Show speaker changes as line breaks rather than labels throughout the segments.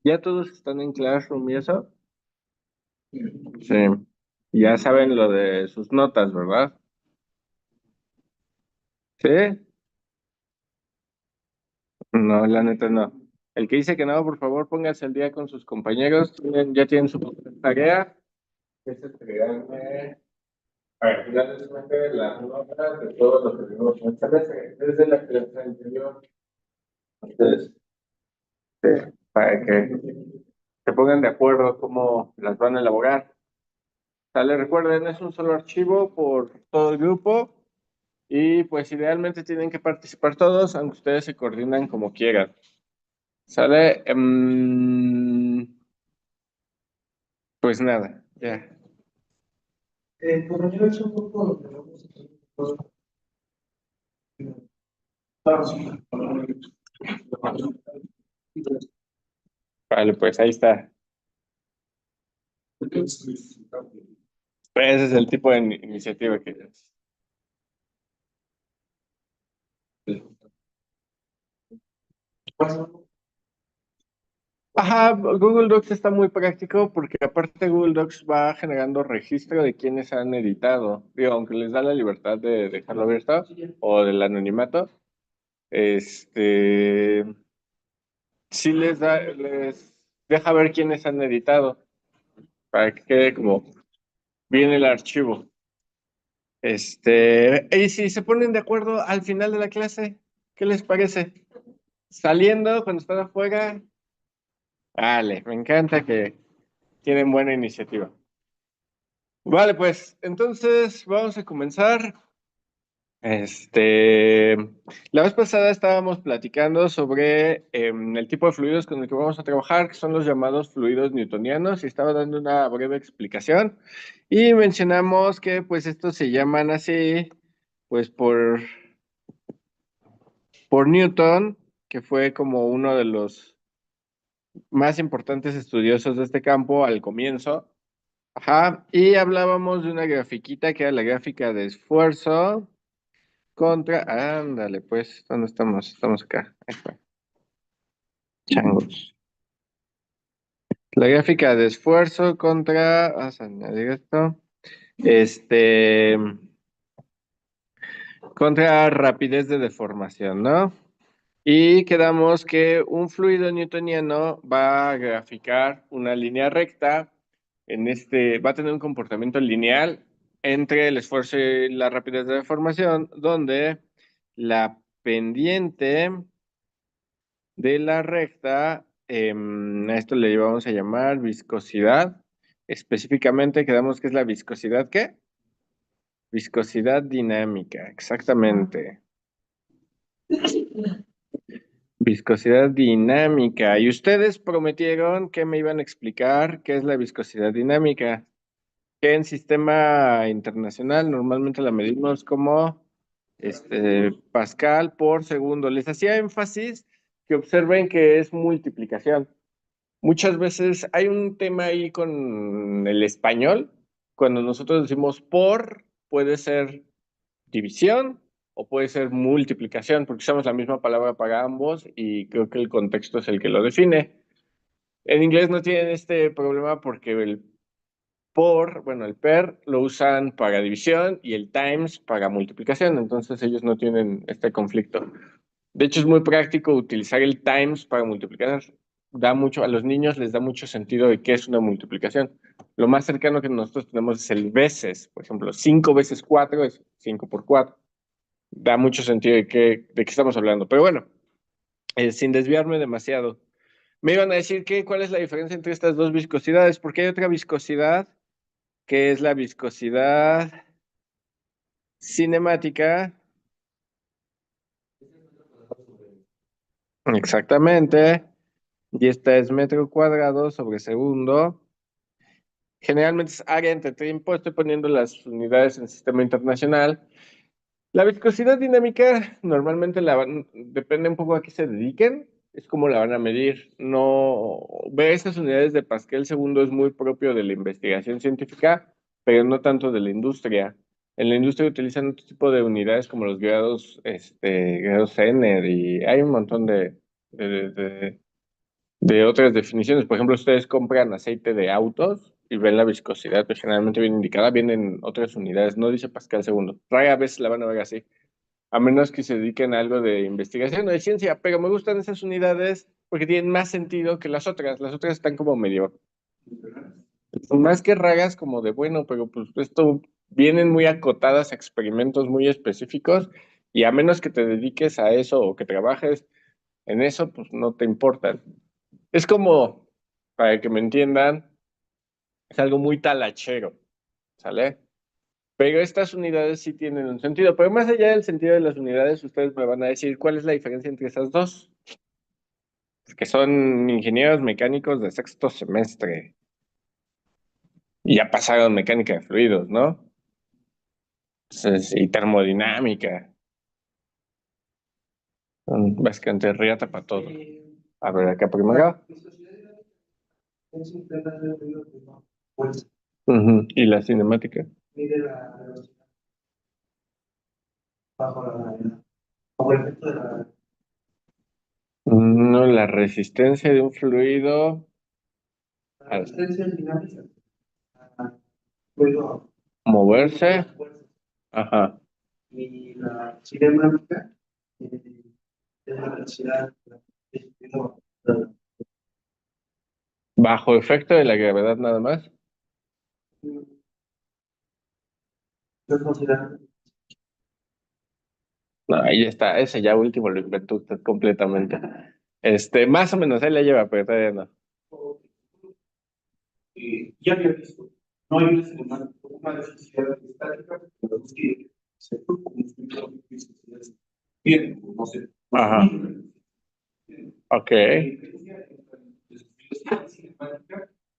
¿Ya todos están en Classroom y eso? Sí. Ya saben lo de sus notas, ¿verdad? ¿Sí? No, la neta no. El que dice que no, por favor, póngase al día con sus compañeros. Ya tienen su tarea. Es entregarme al final del semestre las notas de todos los que vimos en el semestre, desde la clase anterior. Entonces, sí, para que se pongan de acuerdo cómo las van a elaborar. Sale, recuerden, es un solo archivo por todo el grupo y pues idealmente tienen que participar todos, aunque ustedes se coordinan como quieran. ¿Sale? Pues nada, ya. Por lo menos un poco lo que vamos a hacer. Vale, pues ahí está. Ese es el tipo de iniciativa que es. Ajá, Google Docs está muy práctico porque aparte Google Docs va generando registro de quienes han editado. Digo, aunque les da la libertad de dejarlo abierto o del anonimato, este, sí les deja ver quiénes han editado para que quede como bien el archivo. Y si se ponen de acuerdo al final de la clase, ¿qué les parece? Saliendo, cuando están afuera, vale, me encanta que tienen buena iniciativa. Vale, pues entonces vamos a comenzar. Este, la vez pasada estábamos platicando sobre el tipo de fluidos con el que vamos a trabajar, que son los llamados fluidos newtonianos, y estaba dando una breve explicación. Y mencionamos que pues estos se llaman así, pues por Newton, que fue como uno de los más importantes estudiosos de este campo al comienzo. Ajá, y hablábamos de una grafiquita que era la gráfica de esfuerzo contra, ándale, pues, ¿dónde estamos? Estamos acá. Ahí está, changos. La gráfica de esfuerzo contra, vamos a añadir esto, este, contra rapidez de deformación, ¿no? Y quedamos que un fluido newtoniano va a graficar una línea recta, va a tener un comportamiento lineal entre el esfuerzo y la rapidez de deformación, donde la pendiente de la recta, a esto le vamos a llamar viscosidad. Específicamente quedamos que es la viscosidad, ¿qué? Viscosidad dinámica, exactamente. Viscosidad dinámica. Y ustedes prometieron que me iban a explicar qué es la viscosidad dinámica, que en sistema internacional normalmente la medimos como Pascal por segundo. Les hacía énfasis que observen que es multiplicación. Muchas veces hay un tema ahí con el español. Cuando nosotros decimos por, puede ser división o puede ser multiplicación, porque usamos la misma palabra para ambos y creo que el contexto es el que lo define. En inglés no tienen este problema porque el por, bueno, el per lo usan para división y el times para multiplicación, entonces ellos no tienen este conflicto. De hecho, es muy práctico utilizar el times para multiplicar. A los niños les da mucho sentido de qué es una multiplicación. Lo más cercano que nosotros tenemos es el veces. Por ejemplo, 5 veces 4 es 5 por 4. Da mucho sentido de qué estamos hablando. Pero bueno, sin desviarme demasiado. Me iban a decir que cuál es la diferencia entre estas dos viscosidades, porque hay otra viscosidad que es la viscosidad cinemática. Exactamente. Y esta es metro cuadrado sobre segundo. Generalmente es área entre tiempo. Estoy poniendo las unidades en sistema internacional. La viscosidad dinámica normalmente depende un poco a qué se dediquen. Es como la van a medir. No, ver esas unidades de Pascal segundo es muy propio de la investigación científica, pero no tanto de la industria. En la industria utilizan otro tipo de unidades como los grados, grados Zener y hay un montón de de otras definiciones. Por ejemplo, ustedes compran aceite de autos y ven la viscosidad, que generalmente viene indicada, vienen otras unidades, no dice Pascal segundo. Rara vez la van a ver así, a menos que se dediquen a algo de investigación o de ciencia, pero me gustan esas unidades porque tienen más sentido que las otras. Las otras están como medio, más que raras, como de bueno, pero pues esto vienen muy acotadas a experimentos muy específicos y a menos que te dediques a eso o que trabajes en eso, pues no te importan. Es como, para que me entiendan, es algo muy talachero, ¿sale? Pero estas unidades sí tienen un sentido. Pero más allá del sentido de las unidades, ustedes me van a decir cuál es la diferencia entre esas dos, que son ingenieros mecánicos de sexto semestre y ya pasaron mecánica de fluidos, ¿no? Entonces, y termodinámica. Básicamente riata para todo. A ver, acá primero. Ujú. Y la cinemática. No, la resistencia de un fluido al moverse. Ajá. Y la cinemática es la velocidad bajo efecto de la gravedad nada más. No, ahí está, ese ya último lo inventó usted completamente. Más o menos él la lleva, pero todavía no. Ya había visto, no hay una necesidad estática, pero es que se fue como bien, no sé. Ajá. Ok.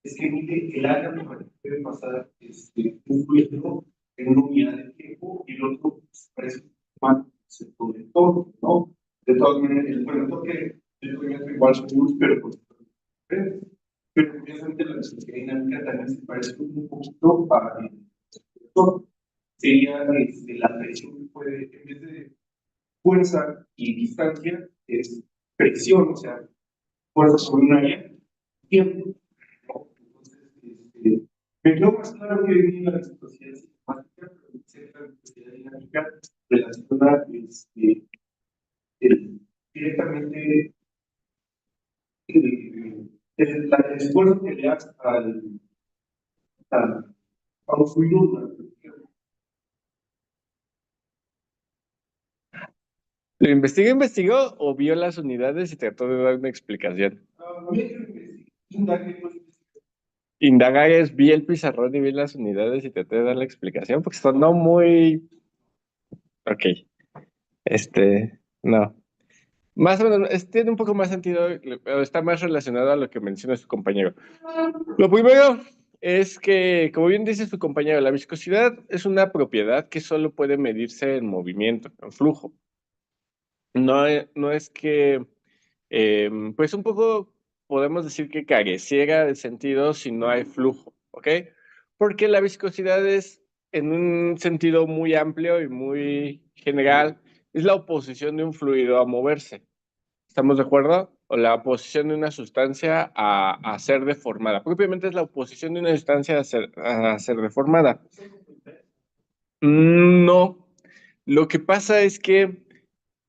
Es que mide el área por la que puede pasar un fluido en una unidad de tiempo y el otro parece humano, se pone todo, ¿no? De todas maneras, el cuento que el proyecto igual son pero pues diferentes. Pero curiosamente la velocidad dinámica también se parece un poquito a todo. Sería la presión que puede, en vez de fuerza y distancia, es presión, o sea, fuerza sobre un área, tiempo. Me quedó más claro que en la viscosidad sistemática, pero la viscosidad dinámica relaciona directamente el esfuerzo que le das a un fluido. ¿Lo investigó o vio las unidades y trató de dar una explicación? Indagar es vi el pizarrón y vi las unidades y traté de dar la explicación porque son no muy... Ok, no. Más o menos, tiene un poco más sentido, pero está más relacionado a lo que menciona su compañero. Lo primero es que, como bien dice su compañero, la viscosidad es una propiedad que solo puede medirse en movimiento, en flujo. No, no es que, pues un poco podemos decir que careciera de sentido si no hay flujo, ¿ok? Porque la viscosidad es, en un sentido muy amplio y muy general, es la oposición de un fluido a moverse. ¿Estamos de acuerdo? O la oposición de una sustancia a ser deformada. Propiamente es la oposición de una sustancia a ser deformada. No. Lo que pasa es que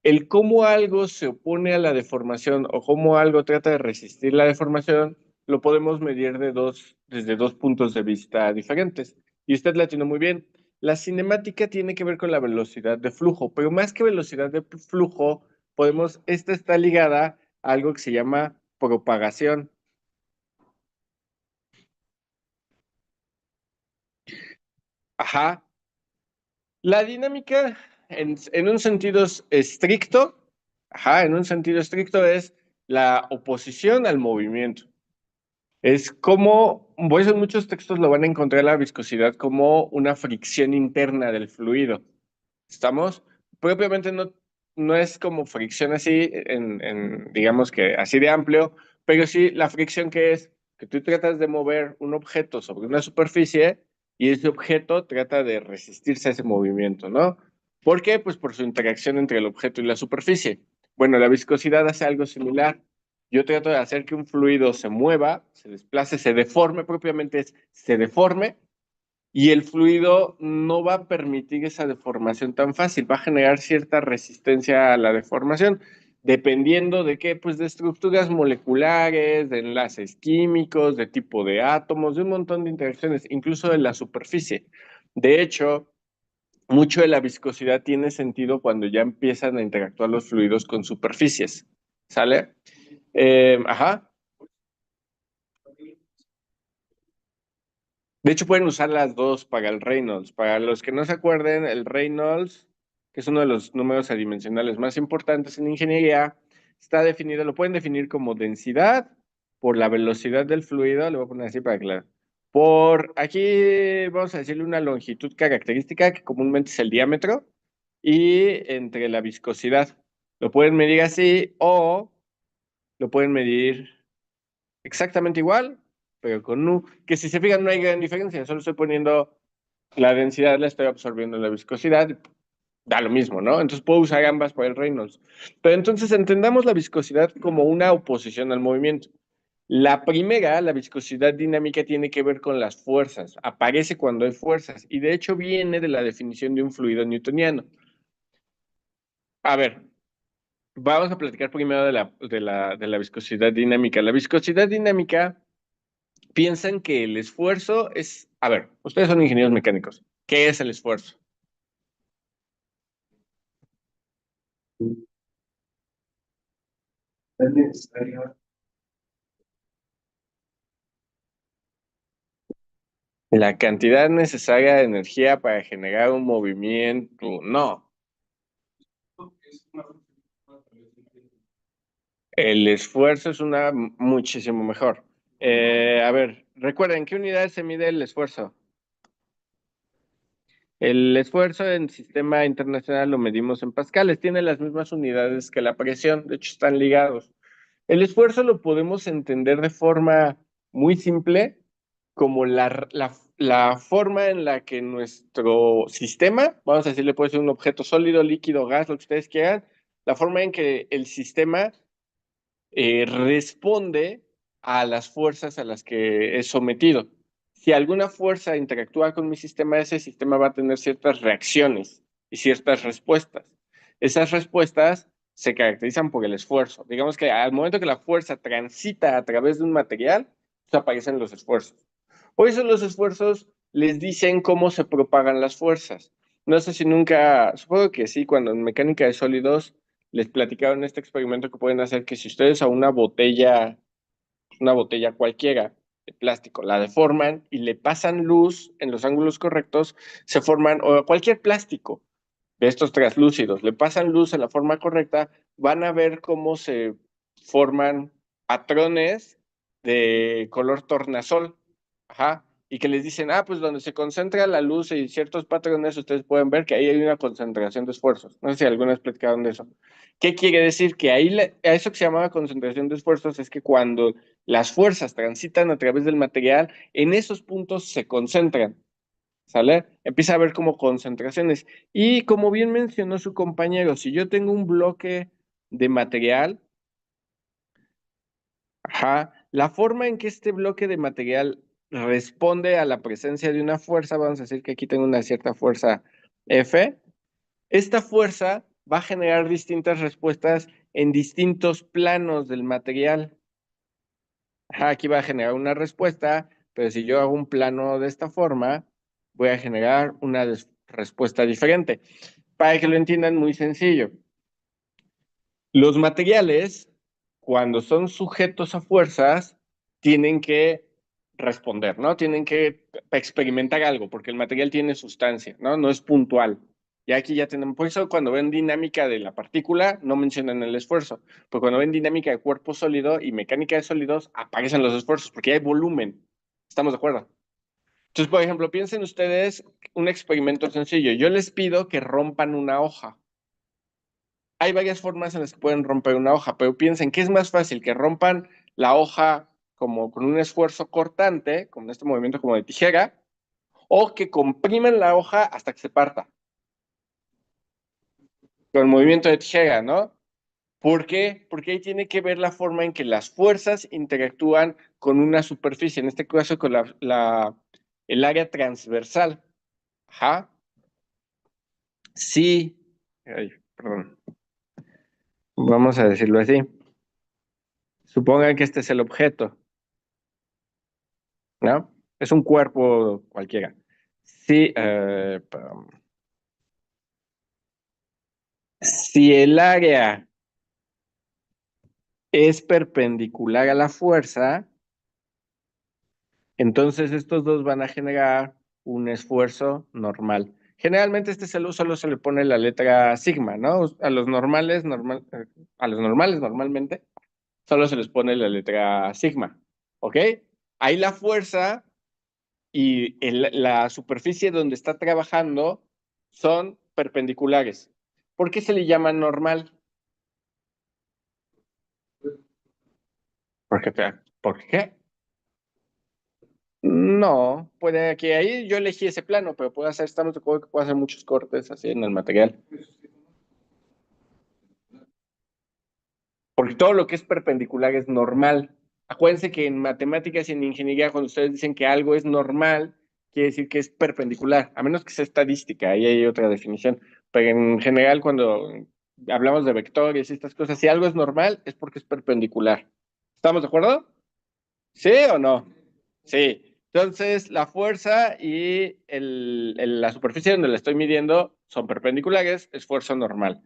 el cómo algo se opone a la deformación o cómo algo trata de resistir la deformación, lo podemos medir desde dos puntos de vista diferentes. Y usted la tiene muy bien. La cinemática tiene que ver con la velocidad de flujo, pero más que velocidad de flujo, esta está ligada a algo que se llama propagación. Ajá. La dinámica, en un sentido estricto, ajá, en un sentido estricto es la oposición al movimiento. Es como, pues en muchos textos lo van a encontrar la viscosidad como una fricción interna del fluido. ¿Estamos? Propiamente no es como fricción así, digamos que así de amplio, pero sí la fricción que es que tú tratas de mover un objeto sobre una superficie y ese objeto trata de resistirse a ese movimiento, ¿no? ¿Por qué? Pues por su interacción entre el objeto y la superficie. Bueno, la viscosidad hace algo similar. yo trato de hacer que un fluido se mueva, se desplace, se deforme, propiamente se deforme, y el fluido no va a permitir esa deformación tan fácil, va a generar cierta resistencia a la deformación, dependiendo de qué, pues de estructuras moleculares, de enlaces químicos, de tipo de átomos, de un montón de interacciones, incluso de la superficie. De hecho, mucho de la viscosidad tiene sentido cuando ya empiezan a interactuar los fluidos con superficies, ¿sale? Ajá. De hecho, pueden usar las dos para el Reynolds. Para los que no se acuerden, el Reynolds, que es uno de los números adimensionales más importantes en ingeniería, está definido, lo pueden definir como densidad por la velocidad del fluido, lo voy a poner así para aclarar. Por aquí vamos a decirle una longitud característica que comúnmente es el diámetro y entre la viscosidad. Lo pueden medir así o lo pueden medir exactamente igual, pero con nu, que si se fijan no hay gran diferencia, solo estoy poniendo la densidad, la estoy absorbiendo en la viscosidad, da lo mismo, ¿no? Entonces puedo usar ambas para el Reynolds. Pero entonces entendamos la viscosidad como una oposición al movimiento. La primera, la viscosidad dinámica, tiene que ver con las fuerzas, aparece cuando hay fuerzas y de hecho viene de la definición de un fluido newtoniano. A ver, vamos a platicar primero de la viscosidad dinámica. La viscosidad dinámica piensan que el esfuerzo es, a ver, ustedes son ingenieros mecánicos. ¿Qué es el esfuerzo? La cantidad necesaria de energía para generar un movimiento. No, el esfuerzo es una muchísimo mejor. A ver, recuerden, ¿qué unidad se mide el esfuerzo? El esfuerzo en sistema internacional lo medimos en pascales, tiene las mismas unidades que la presión, de hecho están ligados. El esfuerzo lo podemos entender de forma muy simple, como la forma en la que nuestro sistema, vamos a decirle, puede ser un objeto sólido, líquido, gas, lo que ustedes quieran, la forma en que el sistema responde a las fuerzas a las que es sometido. Si alguna fuerza interactúa con mi sistema, ese sistema va a tener ciertas reacciones y ciertas respuestas. Esas respuestas se caracterizan por el esfuerzo. Digamos que al momento que la fuerza transita a través de un material, pues aparecen los esfuerzos. Por eso los esfuerzos les dicen cómo se propagan las fuerzas. No sé si nunca, supongo que sí, cuando en mecánica de sólidos les platicaron este experimento que pueden hacer, que si ustedes a una botella cualquiera de plástico, la deforman y le pasan luz en los ángulos correctos, se forman, o cualquier plástico de estos translúcidos, le pasan luz en la forma correcta, van a ver cómo se forman patrones de color tornasol. Ajá. Y que les dicen, pues donde se concentra la luz y ciertos patrones, ustedes pueden ver que ahí hay una concentración de esfuerzos. No sé si alguna vez platicaron de eso. ¿Qué quiere decir? Que ahí, a eso que se llamaba concentración de esfuerzos es que cuando las fuerzas transitan a través del material, en esos puntos se concentran, ¿sale? Empieza a haber como concentraciones. Y como bien mencionó su compañero, si yo tengo un bloque de material, ajá, la forma en que este bloque de material responde a la presencia de una fuerza, vamos a decir que aquí tengo una cierta fuerza F, esta fuerza va a generar distintas respuestas en distintos planos del material. Ajá, aquí va a generar una respuesta, pero si yo hago un plano de esta forma, voy a generar una respuesta diferente. Para que lo entiendan muy sencillo. Los materiales, cuando son sujetos a fuerzas, tienen que responder, ¿no? Tienen que experimentar algo, porque el material tiene sustancia, ¿no? No es puntual. Y aquí ya tenemos, por eso cuando ven dinámica de la partícula, no mencionan el esfuerzo, porque cuando ven dinámica de cuerpo sólido y mecánica de sólidos, aparecen los esfuerzos, porque hay volumen. ¿Estamos de acuerdo? Entonces, por ejemplo, piensen ustedes un experimento sencillo. Yo les pido que rompan una hoja. Hay varias formas en las que pueden romper una hoja, pero piensen que es más fácil que rompan la hoja como con un esfuerzo cortante, con este movimiento como de tijera, o que compriman la hoja hasta que se parta, con el movimiento de tijera, ¿no? ¿Por qué? Porque ahí tiene que ver la forma en que las fuerzas interactúan con una superficie, en este caso con el área transversal. Ajá. Sí. Ay, perdón. Vamos a decirlo así. Supongan que este es el objeto, ¿no? Es un cuerpo cualquiera. Sí, si el área es perpendicular a la fuerza, entonces estos dos van a generar un esfuerzo normal. Generalmente solo se le pone la letra sigma, ¿no? A los normales normalmente solo se les pone la letra sigma, ¿ok? Ahí la fuerza y la superficie donde está trabajando son perpendiculares. ¿Por qué se le llama normal? Porque, ¿por qué? No, puede que ahí yo elegí ese plano, pero estamos de acuerdo que puedo hacer muchos cortes así en el material. Porque todo lo que es perpendicular es normal. Acuérdense que en matemáticas y en ingeniería, cuando ustedes dicen que algo es normal, quiere decir que es perpendicular, a menos que sea estadística, ahí hay otra definición. Pero en general, cuando hablamos de vectores y estas cosas, si algo es normal, es porque es perpendicular. ¿Estamos de acuerdo? ¿Sí o no? Sí. Entonces, la fuerza y la superficie donde la estoy midiendo son perpendiculares, esfuerzo normal.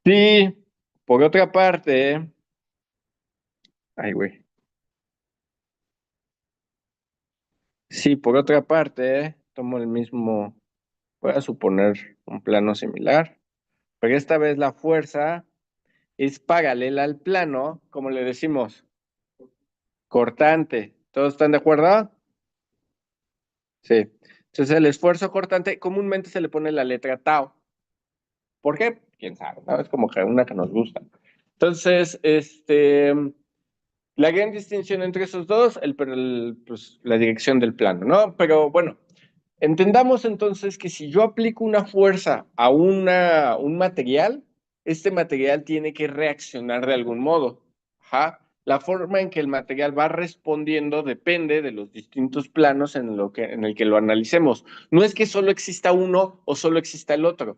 Sí, por otra parte, ay, güey. Sí, por otra parte, tomo el mismo, voy a suponer un plano similar, pero esta vez la fuerza es paralela al plano, como le decimos, cortante. ¿Todos están de acuerdo? Sí. Entonces, el esfuerzo cortante comúnmente se le pone la letra tau. ¿Por qué? Quién sabe, ¿no? Es como que una que nos gusta. Entonces, la gran distinción entre esos dos, pues, la dirección del plano, ¿no? Pero bueno, entendamos entonces que si yo aplico una fuerza a un material, este material tiene que reaccionar de algún modo. Ajá. La forma en que el material va respondiendo depende de los distintos planos en el que lo analicemos. No es que solo exista uno o solo exista el otro.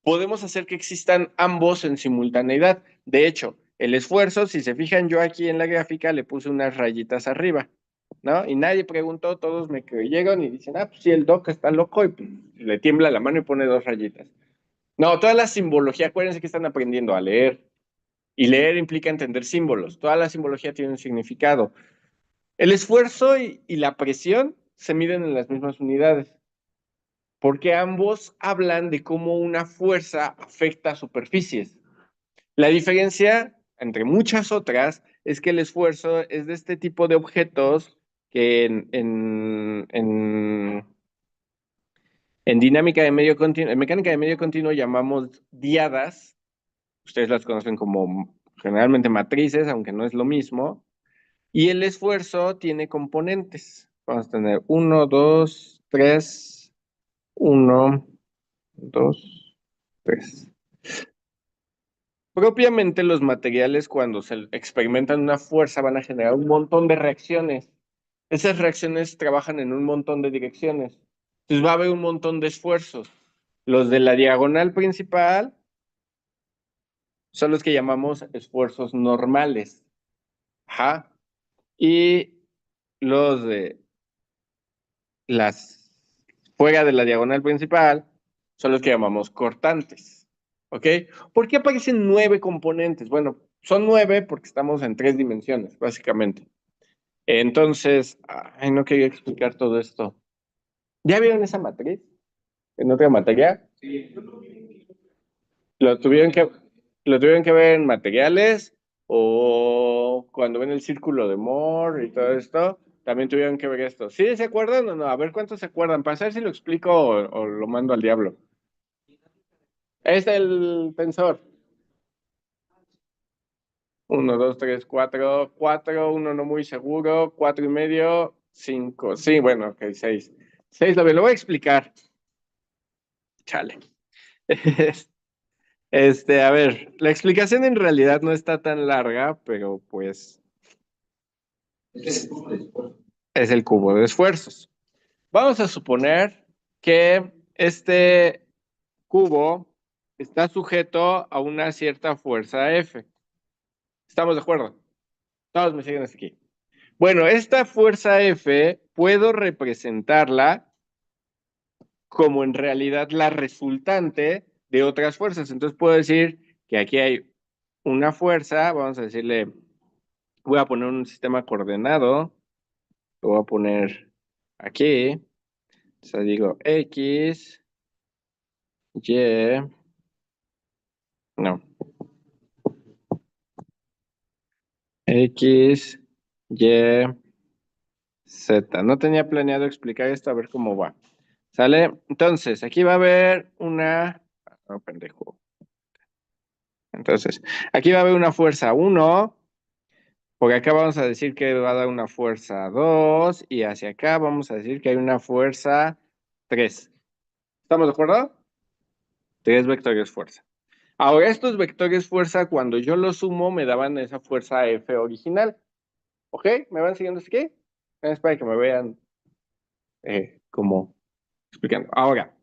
Podemos hacer que existan ambos en simultaneidad. De hecho, el esfuerzo, si se fijan, yo aquí en la gráfica le puse unas rayitas arriba, ¿no? Y nadie preguntó, todos me creyeron y dicen, ah, pues sí, el doc está loco y pues, le tiembla la mano y pone dos rayitas. No, toda la simbología, acuérdense que están aprendiendo a leer. Y leer implica entender símbolos. Toda la simbología tiene un significado. El esfuerzo y la presión se miden en las mismas unidades porque ambos hablan de cómo una fuerza afecta a superficies. La diferencia, entre muchas otras, es que el esfuerzo es de este tipo de objetos que en dinámica de medio continuo, en mecánica de medio continuo llamamos diadas. Ustedes las conocen como generalmente matrices, aunque no es lo mismo. Y el esfuerzo tiene componentes. Vamos a tener uno, dos, tres, uno, dos, tres. Propiamente los materiales cuando se experimentan una fuerza van a generar un montón de reacciones. Esas reacciones trabajan en un montón de direcciones. Entonces va a haber un montón de esfuerzos. Los de la diagonal principal son los que llamamos esfuerzos normales. Ajá. Y los de las fuera de la diagonal principal son los que llamamos cortantes. ¿Ok? ¿Por qué aparecen 9 componentes? Bueno, son 9 porque estamos en 3 dimensiones, básicamente. Entonces, ay, no quería explicar todo esto. ¿Ya vieron esa matriz en otra materia? ¿Lo tuvieron que, lo tuvieron que ver en materiales o cuando ven el círculo de Moore y todo esto? También tuvieron que ver esto. ¿Sí se acuerdan o no? A ver cuántos se acuerdan, para saber si lo explico o lo mando al diablo. Es el tensor. Uno, dos, tres, cuatro, cuatro, uno no muy seguro, cuatro y medio, cinco. Sí, bueno, ok, seis. Seis, lo voy a explicar. Chale. A ver, la explicación en realidad no está tan larga, pero pues es el cubo de esfuerzos. Vamos a suponer que este cubo está sujeto a una cierta fuerza F. ¿Estamos de acuerdo? Todos me siguen hasta aquí. Bueno, esta fuerza F puedo representarla como en realidad la resultante de otras fuerzas. Entonces puedo decir que aquí hay una fuerza, vamos a decirle, voy a poner un sistema coordenado, lo voy a poner aquí, o sea, digo X, Y, no, X, Y, Z. No tenía planeado explicar esto, a ver cómo va. ¿Sale? Entonces, aquí va a haber una... No, pendejo. Entonces, aquí va a haber una fuerza 1, porque acá vamos a decir que va a dar una fuerza 2, y hacia acá vamos a decir que hay una fuerza 3. ¿Estamos de acuerdo? 3 vectores fuerza. Ahora, estos vectores fuerza, cuando yo los sumo, me daban esa fuerza F original. ¿Ok? ¿Me van siguiendo hasta aquí? Es para que me vean como explicando. Ahora,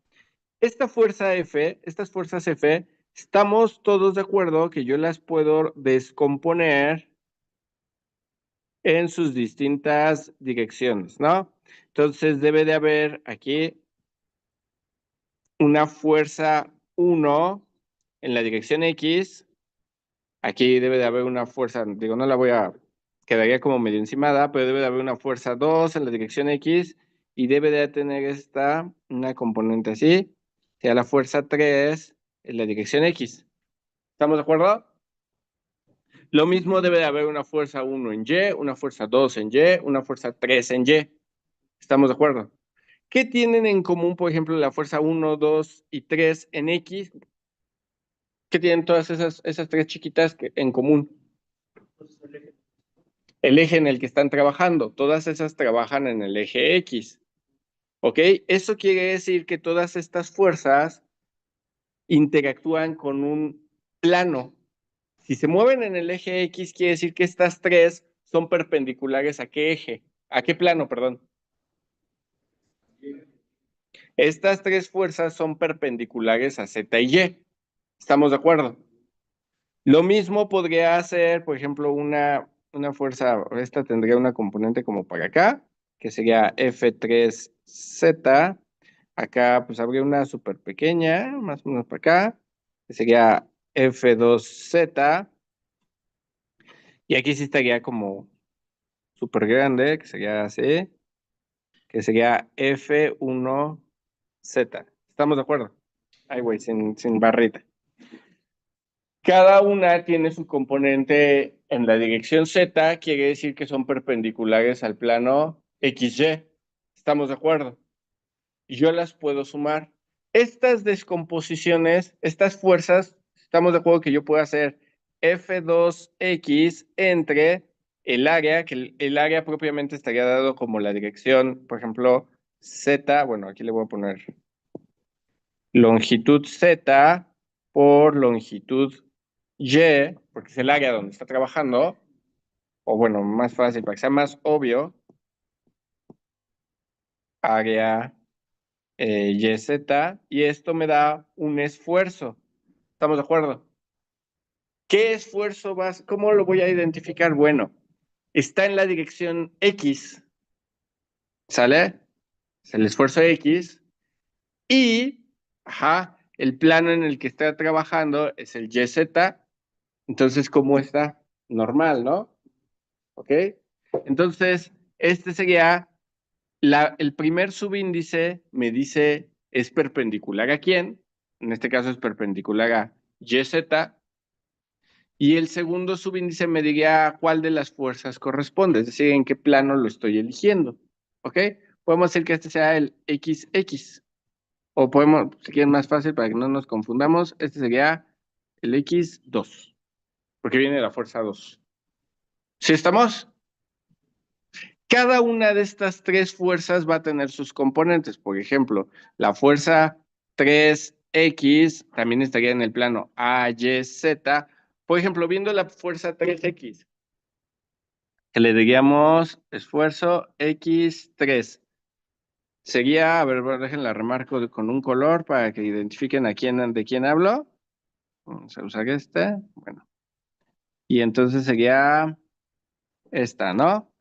esta fuerza F, estas fuerzas F, estamos todos de acuerdo que yo las puedo descomponer en sus distintas direcciones, ¿no? Entonces debe de haber aquí una fuerza 1 en la dirección X. Aquí debe de haber una fuerza, digo, no la voy a, quedaría como medio encimada, pero debe de haber una fuerza 2 en la dirección X y debe de tener esta, una componente así, sea la fuerza 3 en la dirección X. ¿Estamos de acuerdo? Lo mismo debe de haber una fuerza 1 en Y, una fuerza 2 en Y, una fuerza 3 en Y. ¿Estamos de acuerdo? ¿Qué tienen en común, por ejemplo, la fuerza 1, 2 y 3 en X? ¿Qué tienen todas esas tres chiquitas en común? El eje en el que están trabajando. Todas esas trabajan en el eje X. ¿Ok? Eso quiere decir que todas estas fuerzas interactúan con un plano. Si se mueven en el eje X, quiere decir que estas tres son perpendiculares a qué eje, a qué plano, perdón. Estas tres fuerzas son perpendiculares a Z y Y. ¿Estamos de acuerdo? Lo mismo podría hacer, por ejemplo, una fuerza, esta tendría una componente como para acá, que sería F3Z. Acá pues habría una súper pequeña, más o menos para acá, que sería F2Z. Y aquí sí estaría como súper grande, que sería así, que sería F1Z. ¿Estamos de acuerdo? Ay, güey, sin barrita. Cada una tiene su componente en la dirección Z, quiere decir que son perpendiculares al plano XY. ¿Estamos de acuerdo? Y yo las puedo sumar. Estas descomposiciones, estas fuerzas, estamos de acuerdo que yo puedo hacer F2X entre el área, que el área propiamente estaría dado como la dirección, por ejemplo, Z, bueno, aquí le voy a poner longitud Z por longitud Y, porque es el área donde está trabajando, o bueno, más fácil, para que sea más obvio, área YZ, y esto me da un esfuerzo. ¿Estamos de acuerdo? ¿Qué esfuerzo vas? ¿Cómo lo voy a identificar? Bueno, está en la dirección X, ¿sale? Es el esfuerzo X, y, ajá, el plano en el que está trabajando es el YZ, entonces, ¿cómo está? Normal, ¿no? ¿Ok? Entonces, este sería el primer subíndice, me dice, es perpendicular a quién, en este caso es perpendicular a YZ, y el segundo subíndice me diría a cuál de las fuerzas corresponde, es decir, en qué plano lo estoy eligiendo. ¿Ok? Podemos decir que este sea el XX, o podemos, si quieren más fácil para que no nos confundamos, este sería el X2, porque viene de la fuerza 2. ¿Sí estamos? Cada una de estas tres fuerzas va a tener sus componentes. Por ejemplo, la fuerza 3 X también estaría en el plano AYZ. Por ejemplo, viendo la fuerza 3X, que le diríamos esfuerzo X3. Sería, a ver, déjenla remarco con un color para que identifiquen de quién hablo. Vamos a usar este. Bueno, y entonces sería esta, ¿no?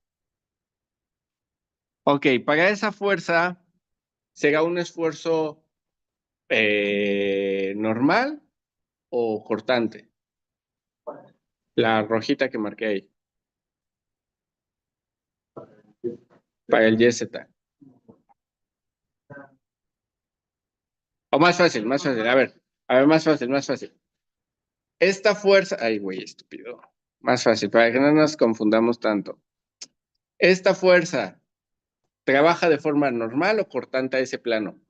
Ok, para esa fuerza, ¿será un esfuerzo normal o cortante? La rojita que marqué ahí, para el YZ. O más fácil, más fácil. A ver, más fácil, más fácil. Esta fuerza, ay, güey, estúpido. Más fácil, para que no nos confundamos tanto. Esta fuerza, ¿trabaja de forma normal o cortante a ese plano?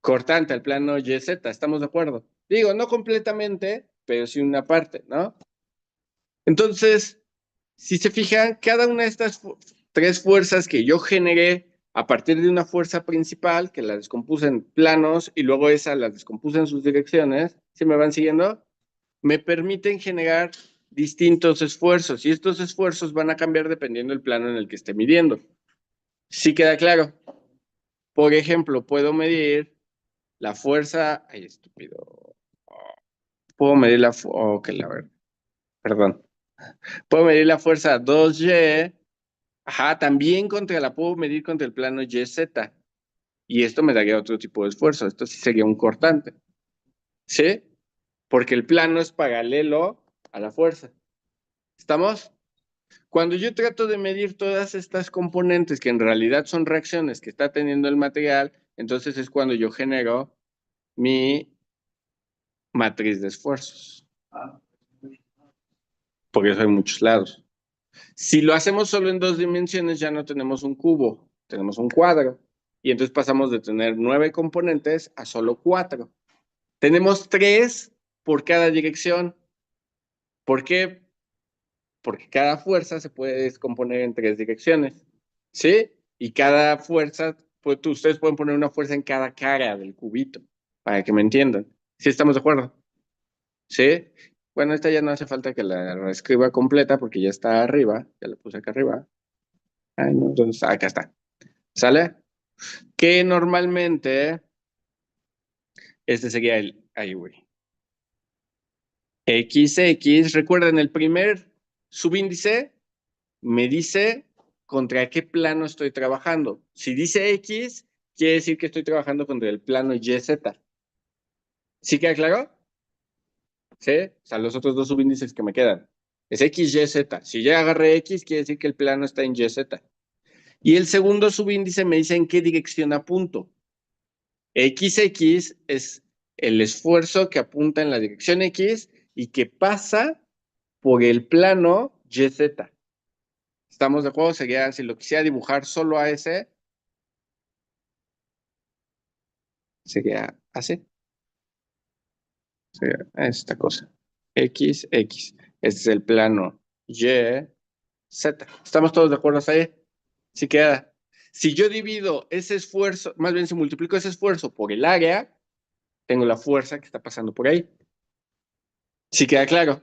Cortante al plano YZ, ¿estamos de acuerdo? Digo, no completamente, pero sí una parte, ¿no? Entonces, si se fijan, cada una de estas tres fuerzas que yo generé a partir de una fuerza principal, que la descompuse en planos y luego esa la descompuse en sus direcciones, ¿sí me van siguiendo? Me permiten generar distintos esfuerzos y estos esfuerzos van a cambiar dependiendo del plano en el que esté midiendo. ¿Sí queda claro? Por ejemplo, puedo medir la fuerza. Ay, estúpido. Puedo medir ok, la verdad. Perdón. Puedo medir la fuerza 2Y. Ajá, también la puedo medir contra el plano YZ. Y esto me daría otro tipo de esfuerzo. Esto sí sería un cortante. ¿Sí? Porque el plano es paralelo a la fuerza. ¿Estamos? Cuando yo trato de medir todas estas componentes que en realidad son reacciones que está teniendo el material, entonces es cuando yo genero mi matriz de esfuerzos. Porque eso hay muchos lados. Si lo hacemos solo en dos dimensiones, ya no tenemos un cubo, tenemos un cuadro. Y entonces pasamos de tener 9 componentes a solo 4. Tenemos 3 por cada dirección. ¿Por qué? Porque cada fuerza se puede descomponer en 3 direcciones. ¿Sí? Y cada fuerza, pues ustedes pueden poner una fuerza en cada cara del cubito, para que me entiendan. ¿Sí estamos de acuerdo? ¿Sí? Bueno, esta ya no hace falta que la reescriba completa porque ya está arriba. Ya la puse acá arriba. Ay, no, entonces, acá está. ¿Sale? Que normalmente, este sería el, ahí, güey. XX, recuerden, el primer subíndice me dice contra qué plano estoy trabajando. Si dice X, quiere decir que estoy trabajando contra el plano YZ. ¿Sí queda claro? ¿Sí? O sea, los otros dos subíndices que me quedan. Es X, Y, Z. Si ya agarré X, quiere decir que el plano está en YZ. Y el segundo subíndice me dice en qué dirección apunto. XX es el esfuerzo que apunta en la dirección X y que pasa por el plano YZ. ¿Estamos de acuerdo? Sería, si lo quisiera dibujar solo a ese, sería así. Sería esta cosa. X, X. Este es el plano Y, Z. ¿Estamos todos de acuerdo hasta ahí? Sí queda. Si yo divido ese esfuerzo, más bien si multiplico ese esfuerzo por el área, tengo la fuerza que está pasando por ahí. Sí queda claro.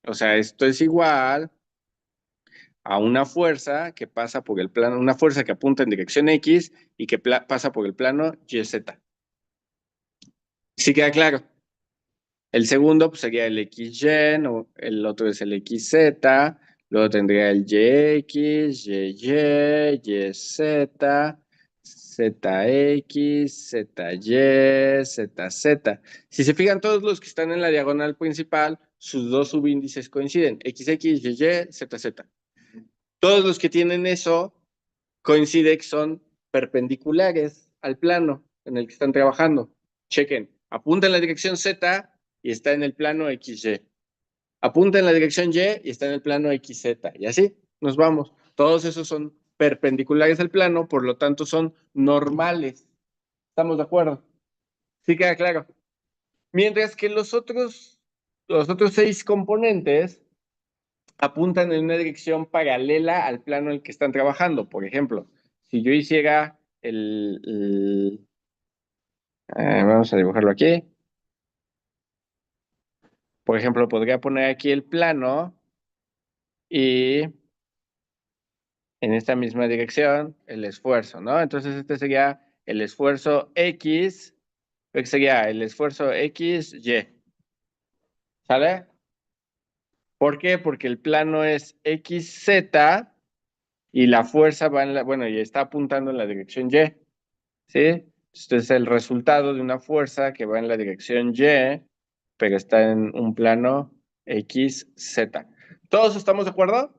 O sea, esto es igual a una fuerza que pasa por el plano, una fuerza que apunta en dirección X y que pasa por el plano YZ. Sí queda claro. El segundo pues, sería el XY, no, el otro es el XZ, luego tendría el YX, YY, YZ, ZX, ZY, ZZ. Si se fijan, todos los que están en la diagonal principal, sus dos subíndices coinciden, XX, YY, ZZ. Todos los que tienen eso coincide que son perpendiculares al plano en el que están trabajando. Chequen, apunta en la dirección Z y está en el plano XY. Apunta en la dirección Y y está en el plano XZ. Y así nos vamos. Todos esos son perpendiculares al plano, por lo tanto son normales. ¿Estamos de acuerdo? Sí queda claro. Mientras que los otros 6 componentes apuntan en una dirección paralela al plano en el que están trabajando. Por ejemplo, si yo hiciera Vamos a dibujarlo aquí. Por ejemplo, podría poner aquí el plano y en esta misma dirección el esfuerzo, ¿no? Entonces este sería el esfuerzo X, que sería el esfuerzo XY, ¿sale? ¿Por qué? Porque el plano es XZ y la fuerza va en la, bueno, y está apuntando en la dirección Y, ¿sí? Este es el resultado de una fuerza que va en la dirección Y, pero está en un plano XZ. ¿Todos estamos de acuerdo?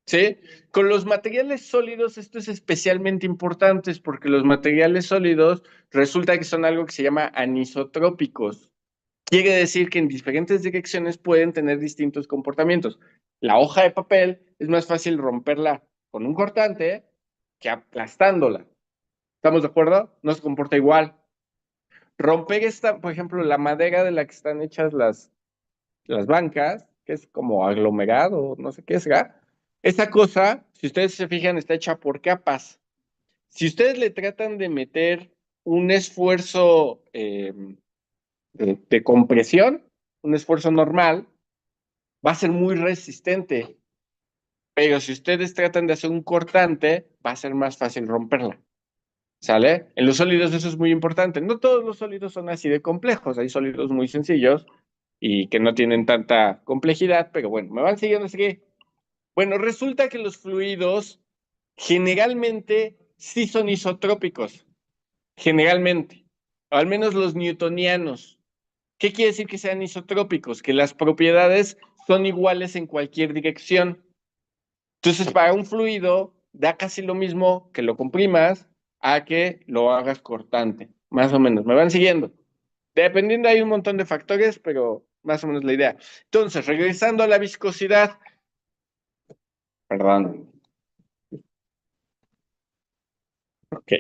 ¿Sí? Con los materiales sólidos esto es especialmente importante porque los materiales sólidos resulta que son algo que se llama anisotrópicos. Quiere decir que en diferentes direcciones pueden tener distintos comportamientos. La hoja de papel es más fácil romperla con un cortante que aplastándola. ¿Estamos de acuerdo? No se comporta igual. Romper esta, por ejemplo, la madera de la que están hechas las bancas, que es como aglomerado, no sé qué es, ¿verdad? Esa cosa, si ustedes se fijan, está hecha por capas. Si ustedes le tratan de meter un esfuerzo de compresión, un esfuerzo normal, va a ser muy resistente. Pero si ustedes tratan de hacer un cortante, va a ser más fácil romperla. ¿Sale? En los sólidos eso es muy importante. No todos los sólidos son así de complejos. Hay sólidos muy sencillos y que no tienen tanta complejidad, pero bueno, me van siguiendo así. Bueno, resulta que los fluidos generalmente sí son isotrópicos. Generalmente. O al menos los newtonianos. ¿Qué quiere decir que sean isotrópicos? Que las propiedades son iguales en cualquier dirección. Entonces, para un fluido, da casi lo mismo que lo comprimas a que lo hagas cortante. Más o menos. ¿Me van siguiendo? Dependiendo, hay un montón de factores, pero más o menos la idea. Entonces, regresando a la viscosidad, perdón, ok.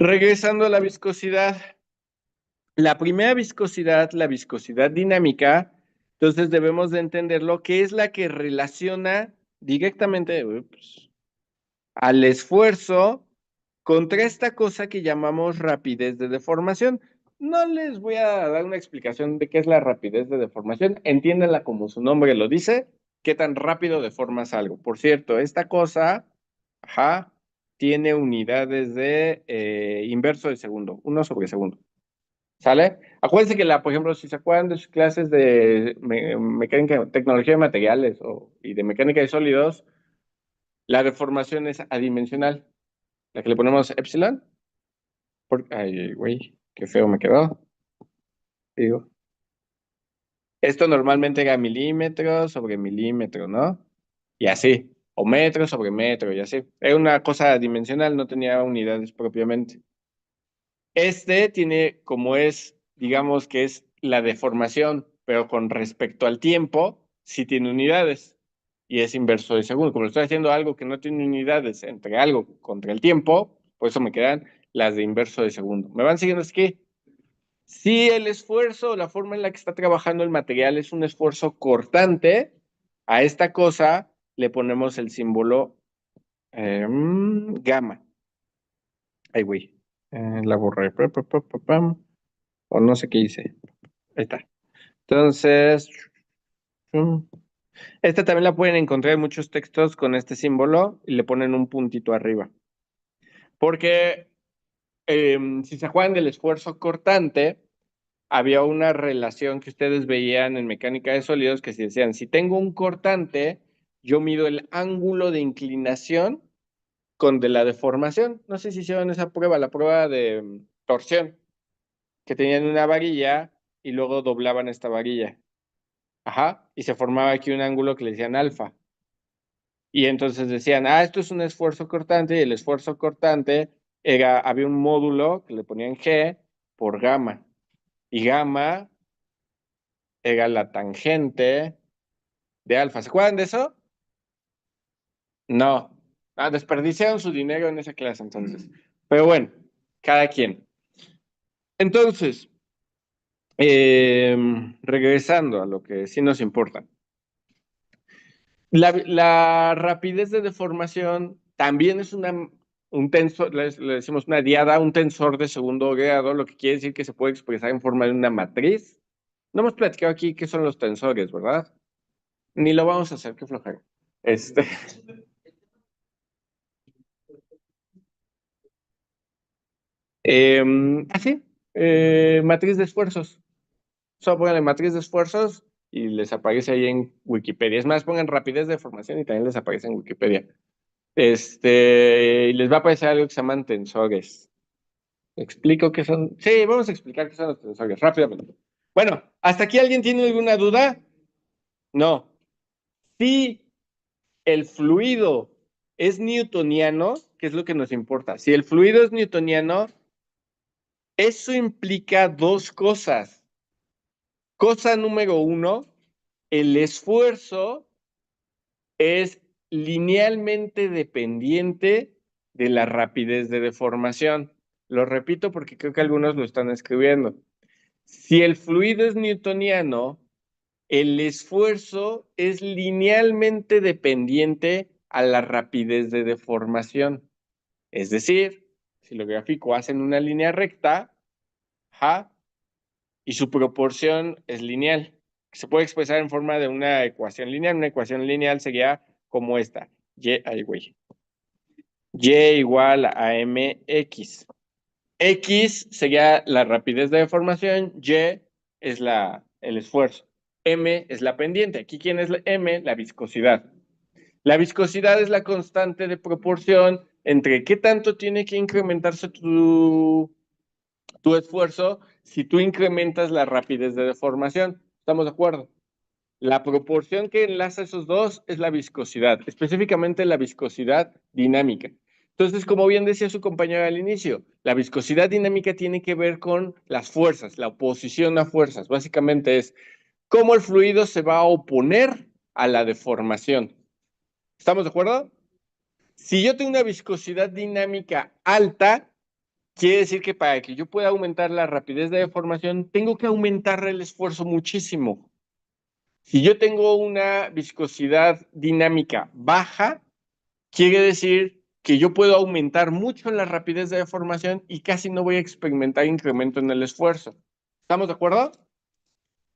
Regresando a la viscosidad, la primera viscosidad, la viscosidad dinámica, entonces debemos de entender lo que es la que relaciona directamente al esfuerzo contra esta cosa que llamamos rapidez de deformación. No les voy a dar una explicación de qué es la rapidez de deformación, entiéndanla como su nombre lo dice, qué tan rápido deformas algo. Por cierto, esta cosa, ajá, tiene unidades de inverso de segundo, 1/segundo. ¿Sale? Acuérdense que, por ejemplo, si se acuerdan de sus clases de mecánica, tecnología de materiales y de mecánica de sólidos, la deformación es adimensional. La que le ponemos epsilon. Ay, güey, qué feo me quedó. Digo, esto normalmente era milímetro sobre milímetro, ¿no? Y así. O metro sobre metro y así. Era una cosa dimensional, no tenía unidades propiamente. Este tiene, como es, digamos que es la deformación, pero con respecto al tiempo, sí tiene unidades. Y es inverso de segundo. Como estoy haciendo algo que no tiene unidades entre algo contra el tiempo, por eso me quedan las de inverso de segundo. ¿Me van siguiendo? Es que si el esfuerzo, la forma en la que está trabajando el material es un esfuerzo cortante, a esta cosa le ponemos el símbolo gamma. Ay, güey. La borré. O no sé qué hice. Ahí está. Entonces, mm, esta también la pueden encontrar en muchos textos con este símbolo y le ponen un puntito arriba. Porque si se acuerdan del esfuerzo cortante, había una relación que ustedes veían en mecánica de sólidos que se decían, si tengo un cortante, yo mido el ángulo de inclinación con de la deformación. No sé si hicieron esa prueba, la prueba de torsión, que tenían una varilla y luego doblaban esta varilla. Ajá, y se formaba aquí un ángulo que le decían alfa. Y entonces decían, esto es un esfuerzo cortante, y el esfuerzo cortante había un módulo que le ponían G por gamma. Y gamma era la tangente de alfa. ¿Se acuerdan de eso? No. Desperdiciaron su dinero en esa clase entonces. Pero bueno, cada quien. Entonces, regresando a lo que sí nos importa. La rapidez de deformación también es una un tensor, le decimos una diada, un tensor de segundo grado, lo que quiere decir que se puede expresar en forma de una matriz. No hemos platicado aquí qué son los tensores, ¿verdad? Ni lo vamos a hacer, qué flojera. Este, así, matriz de esfuerzos. Solo pónganle matriz de esfuerzos y les aparece ahí en Wikipedia. Es más, pongan rapidez de formación y también les aparece en Wikipedia. Y les va a aparecer algo que se llaman tensores. ¿Explico qué son? Sí, vamos a explicar qué son los tensores rápidamente. Bueno, ¿hasta aquí alguien tiene alguna duda? No. Si el fluido es newtoniano, ¿qué es lo que nos importa? Si el fluido es newtoniano, eso implica dos cosas. Cosa número uno, el esfuerzo es linealmente dependiente de la rapidez de deformación. Lo repito porque creo que algunos lo están escribiendo. Si el fluido es newtoniano, el esfuerzo es linealmente dependiente a la rapidez de deformación. Es decir, si lo gráfico hace en una línea recta, ajá, y su proporción es lineal. Se puede expresar en forma de una ecuación lineal. Una ecuación lineal sería como esta. Ay, güey. Y igual a mx. X sería la rapidez de deformación, Y es el esfuerzo, M es la pendiente. Aquí, ¿quién es la M? La viscosidad. La viscosidad es la constante de proporción entre qué tanto tiene que incrementarse tu esfuerzo si tú incrementas la rapidez de deformación. ¿Estamos de acuerdo? La proporción que enlaza esos dos es la viscosidad, específicamente la viscosidad dinámica. Entonces, como bien decía su compañera al inicio, la viscosidad dinámica tiene que ver con las fuerzas, la oposición a fuerzas. Básicamente es cómo el fluido se va a oponer a la deformación. ¿Estamos de acuerdo? Si yo tengo una viscosidad dinámica alta, quiere decir que para que yo pueda aumentar la rapidez de deformación, tengo que aumentar el esfuerzo muchísimo. Si yo tengo una viscosidad dinámica baja, quiere decir que yo puedo aumentar mucho la rapidez de deformación y casi no voy a experimentar incremento en el esfuerzo. ¿Estamos de acuerdo?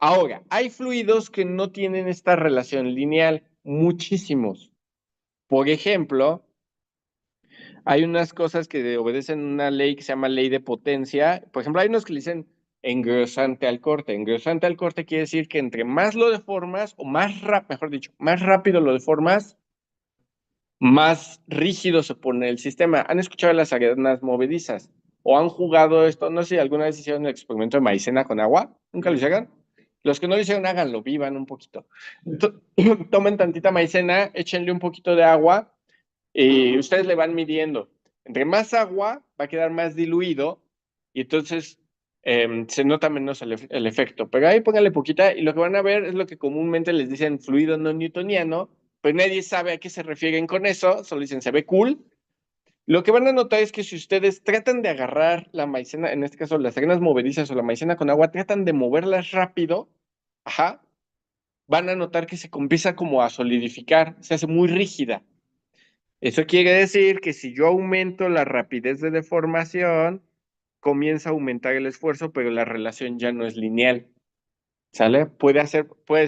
Ahora, hay fluidos que no tienen esta relación lineal, muchísimos. Por ejemplo, hay unas cosas que obedecen una ley que se llama ley de potencia. Por ejemplo, hay unos que le dicen engrosante al corte. Engrosante al corte quiere decir que entre más lo deformas, o más rápido, mejor dicho, más rápido lo deformas, más rígido se pone el sistema. ¿Han escuchado las arenas movedizas? ¿O han jugado esto? No sé si alguna vez hicieron el experimento de maicena con agua. ¿Nunca lo hicieron? Los que no lo hicieron, háganlo, vivan un poquito. Tomen tantita maicena, échenle un poquito de agua y ustedes le van midiendo. Entre más agua va a quedar más diluido y entonces se nota menos el efecto. Pero ahí pónganle poquita y lo que van a ver es lo que comúnmente les dicen fluido no newtoniano, pero nadie sabe a qué se refieren con eso, solo dicen se ve cool. Lo que van a notar es que si ustedes tratan de agarrar la maicena, en este caso las arenas movedizas o la maicena con agua, tratan de moverlas rápido, ajá, van a notar que se empieza como a solidificar, se hace muy rígida. Eso quiere decir que si yo aumento la rapidez de deformación, comienza a aumentar el esfuerzo, pero la relación ya no es lineal. ¿Sale? Puede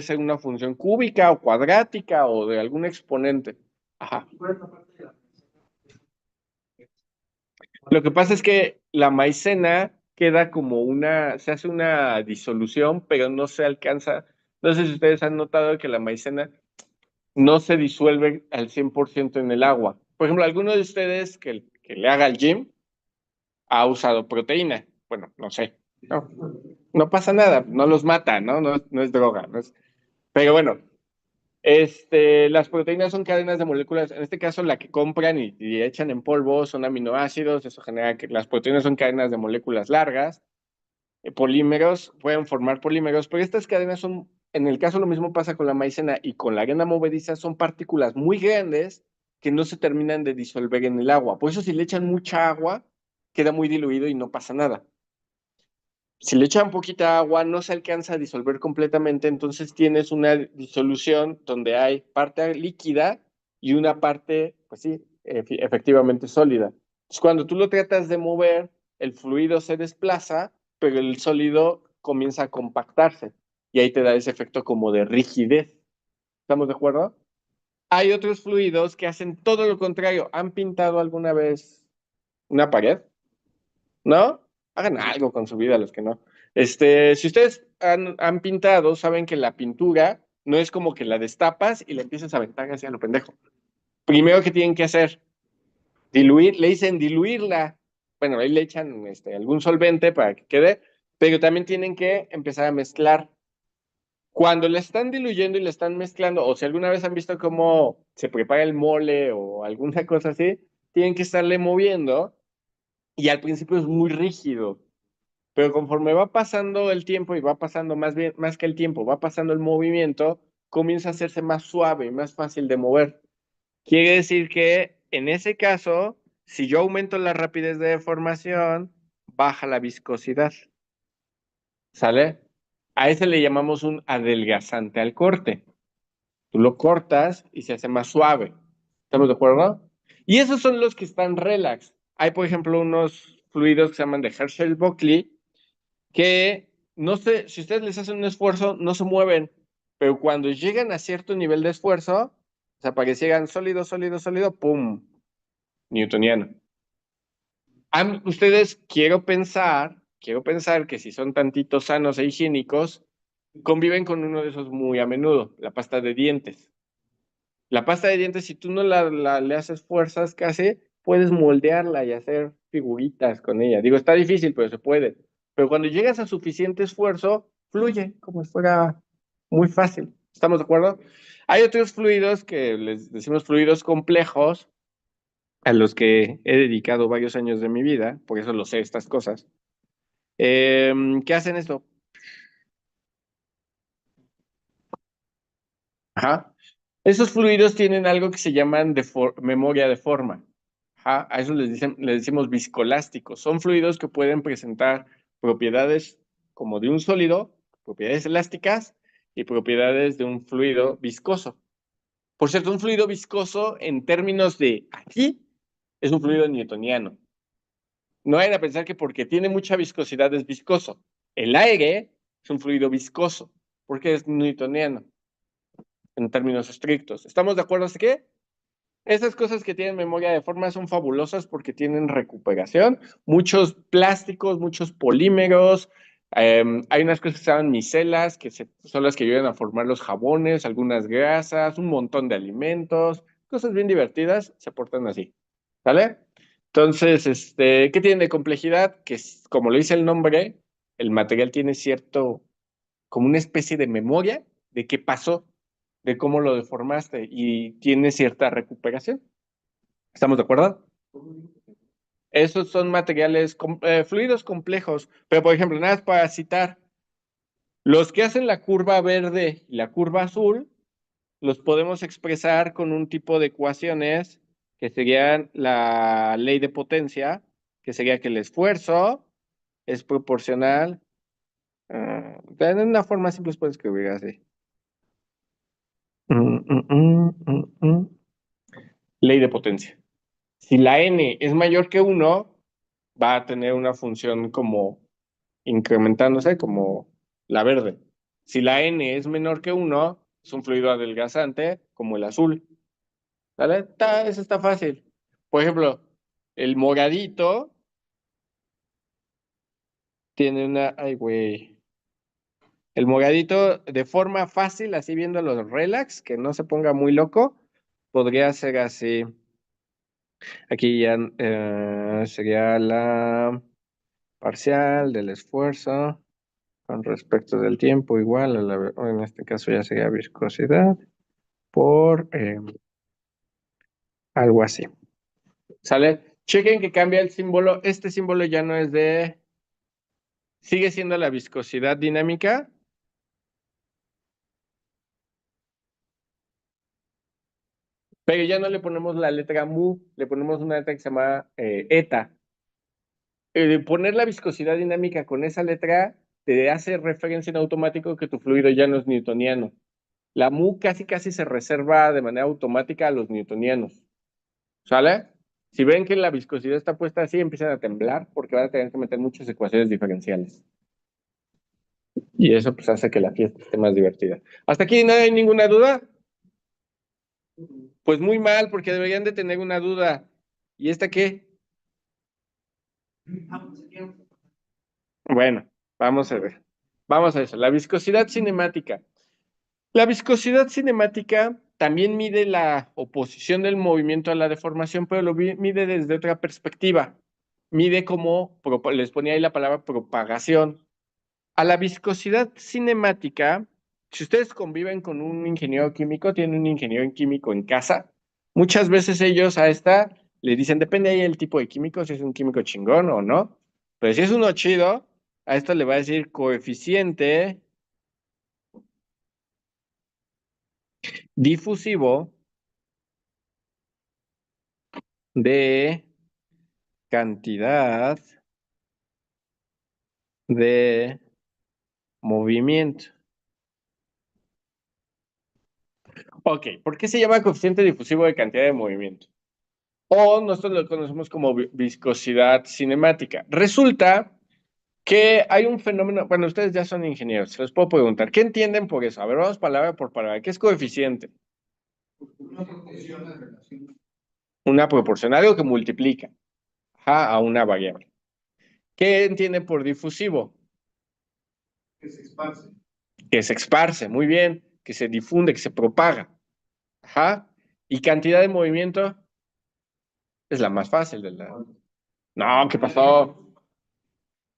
ser una función cúbica o cuadrática o de algún exponente. Ajá. Lo que pasa es que la maicena queda como se hace una disolución, pero no se alcanza. No sé si ustedes han notado que la maicena no se disuelve al 100% en el agua. Por ejemplo, alguno de ustedes que le haga el gym ha usado proteína. Bueno, no sé. No, no pasa nada, no los mata, ¿no? No es droga. Pero bueno, las proteínas son cadenas de moléculas, en este caso la que compran y echan en polvo son aminoácidos, eso genera que las proteínas son cadenas de moléculas largas, polímeros, pueden formar polímeros, pero estas cadenas son, en el caso lo mismo pasa con la maicena y con la arena movediza, son partículas muy grandes que no se terminan de disolver en el agua. Por eso si le echan mucha agua, queda muy diluido y no pasa nada. Si le echan poquita agua, no se alcanza a disolver completamente, entonces tienes una disolución donde hay parte líquida y una parte, pues sí, efectivamente sólida. Entonces, cuando tú lo tratas de mover, el fluido se desplaza, pero el sólido comienza a compactarse. Y ahí te da ese efecto como de rigidez. ¿Estamos de acuerdo? Hay otros fluidos que hacen todo lo contrario. ¿Han pintado alguna vez una pared? ¿No? Hagan algo con su vida los que no. Si ustedes han pintado, saben que la pintura no es como que la destapas y la empiezas a aventar hacia lo pendejo. Primero que tienen que hacer, diluir, le dicen diluirla. Bueno, ahí le echan algún solvente para que quede, pero también tienen que empezar a mezclar. Cuando la están diluyendo y la están mezclando, o si alguna vez han visto cómo se prepara el mole o alguna cosa así, tienen que estarle moviendo y al principio es muy rígido, pero conforme va pasando el tiempo y va pasando más bien, más que el tiempo, va pasando el movimiento, comienza a hacerse más suave, más fácil de mover. Quiere decir que en ese caso, si yo aumento la rapidez de deformación, baja la viscosidad. ¿Sale? A ese le llamamos un adelgazante al corte. Tú lo cortas y se hace más suave. ¿Estamos de acuerdo? Y esos son los que están relax. Hay, por ejemplo, unos fluidos que se llaman de Herschel-Buckley que no sé, si ustedes les hacen un esfuerzo, no se mueven, pero cuando llegan a cierto nivel de esfuerzo, o sea, para que sigan sólido, sólido, sólido, ¡pum! Newtoniano. Ustedes quiero pensar que si son tantitos sanos e higiénicos, conviven con uno de esos muy a menudo, la pasta de dientes. La pasta de dientes, si tú no le haces fuerzas casi, puedes moldearla y hacer figuritas con ella. Digo, está difícil, pero se puede. Pero cuando llegas a suficiente esfuerzo, fluye como si fuera muy fácil. ¿Estamos de acuerdo? Hay otros fluidos que les decimos fluidos complejos, a los que he dedicado varios años de mi vida, por eso lo sé estas cosas. ¿Qué hacen esto? Ajá. Esos fluidos tienen algo que se llaman memoria de forma. Ajá. A eso le decimos viscolásticos. Son fluidos que pueden presentar propiedades como de un sólido, propiedades elásticas y propiedades de un fluido viscoso. Por cierto, un fluido viscoso en términos de aquí es un fluido newtoniano. No vayan a pensar que porque tiene mucha viscosidad es viscoso. El aire es un fluido viscoso porque es newtoniano en términos estrictos. ¿Estamos de acuerdo? Así que esas cosas que tienen memoria de forma son fabulosas porque tienen recuperación. Muchos plásticos, muchos polímeros. Hay unas cosas que se llaman micelas, son las que ayudan a formar los jabones, algunas grasas, un montón de alimentos. Cosas bien divertidas se portan así. ¿Sale? Entonces, ¿qué tienen de complejidad? Que como lo dice el nombre, el material tiene cierto, como una especie de memoria de qué pasó, de cómo lo deformaste y tiene cierta recuperación. ¿Estamos de acuerdo? Esos son materiales, fluidos complejos, pero por ejemplo, nada más para citar, los que hacen la curva verde y la curva azul, los podemos expresar con un tipo de ecuaciones que serían la ley de potencia, que sería que el esfuerzo es proporcional, en una forma simple se puede escribir así. Mm, mm, mm, Ley de potencia. Si la n es mayor que 1, va a tener una función como incrementándose, como la verde. Si la n es menor que 1, es un fluido adelgazante, como el azul. ¿Vale? Eso está fácil. Por ejemplo, el moradito tiene una... Ay, güey. El moradito, de forma fácil, así viendo los relax, que no se ponga muy loco, podría ser así. Aquí ya sería la parcial del esfuerzo con respecto del tiempo, igual a en este caso ya sería viscosidad por algo así. ¿Sale? Chequen que cambia el símbolo. Este símbolo ya no es de... Sigue siendo la viscosidad dinámica, pero ya no le ponemos la letra mu, le ponemos una letra que se llama eta. Poner la viscosidad dinámica con esa letra te hace referencia en automático que tu fluido ya no es newtoniano. La mu casi casi se reserva de manera automática a los newtonianos. ¿Sale? Si ven que la viscosidad está puesta así, empiezan a temblar porque van a tener que meter muchas ecuaciones diferenciales. Y eso pues hace que la fiesta esté más divertida. ¿Hasta aquí no hay ninguna duda? Pues muy mal, porque deberían de tener una duda. ¿Y esta qué? Bueno, vamos a ver. Vamos a eso. La viscosidad cinemática. La viscosidad cinemática también mide la oposición del movimiento a la deformación, pero mide desde otra perspectiva. Mide como, les ponía ahí la palabra propagación. A la viscosidad cinemática, si ustedes conviven con un ingeniero químico, tienen un ingeniero en químico en casa, muchas veces ellos a esta le dicen, depende ahí el tipo de químico, si es un químico chingón o no, pero si es uno chido, a esto le va a decir coeficiente difusivo de cantidad de movimiento. Ok, ¿por qué se llama coeficiente difusivo de cantidad de movimiento? O nosotros lo conocemos como viscosidad cinemática. Resulta que hay un fenómeno, bueno, ustedes ya son ingenieros, se les puedo preguntar, ¿qué entienden por eso? A ver, vamos palabra por palabra. ¿Qué es coeficiente?
Una proporción de relación
Una proporción, algo que multiplica, ajá, a una variable. ¿Qué entienden por difusivo?
que se esparce.
Que se esparce, muy bien, que se difunde, que se propaga. Ajá. ¿Y cantidad de movimiento? Es la más fácil de la... No, ¿qué pasó?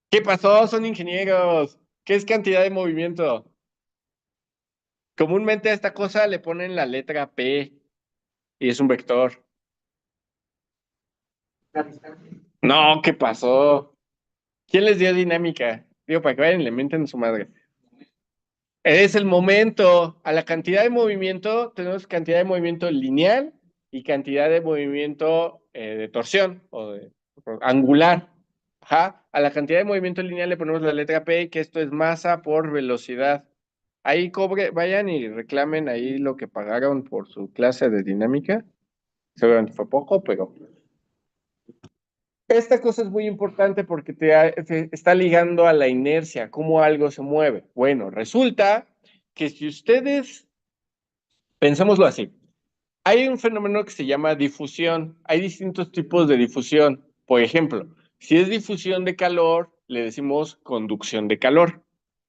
¿Qué pasó? Son ingenieros. ¿Qué es cantidad de movimiento? Comúnmente a esta cosa le ponen la letra P y es un vector. No, ¿qué pasó? ¿Quién les dio dinámica? Digo, para que vayan y le menten a su madre. Es el momento. A la cantidad de movimiento, tenemos cantidad de movimiento lineal y cantidad de movimiento de torsión o angular. Ajá. A la cantidad de movimiento lineal le ponemos la letra P, que esto es masa por velocidad. Ahí vayan y reclamen ahí lo que pagaron por su clase de dinámica. Seguramente fue poco, pero esta cosa es muy importante porque te está ligando a la inercia, cómo algo se mueve. Bueno, resulta que si ustedes, pensémoslo así, hay un fenómeno que se llama difusión. Hay distintos tipos de difusión. Por ejemplo, si es difusión de calor, le decimos conducción de calor.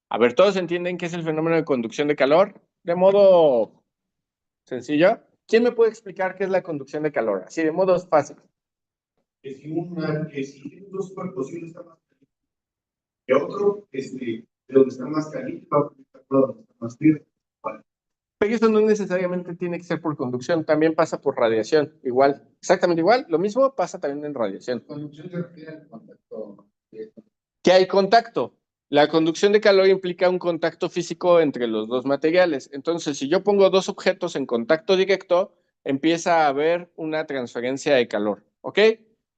A ver, ¿todos entienden qué es el fenómeno de conducción de calor? De modo sencillo. ¿Quién me puede explicar qué es la conducción de calor? Así, de modo fácil.
Que si dos cuerpos y uno está más caliente que otro, de donde está más caliente va a conectar con donde está más frío. Vale.
Pero eso no necesariamente tiene que ser por conducción, también pasa por radiación, igual, exactamente igual, lo mismo pasa también en radiación.
Conducción se refiere al contacto directo.
¿Qué hay contacto? La conducción de calor implica un contacto físico entre los dos materiales. Entonces, si yo pongo dos objetos en contacto directo, empieza a haber una transferencia de calor, ¿ok?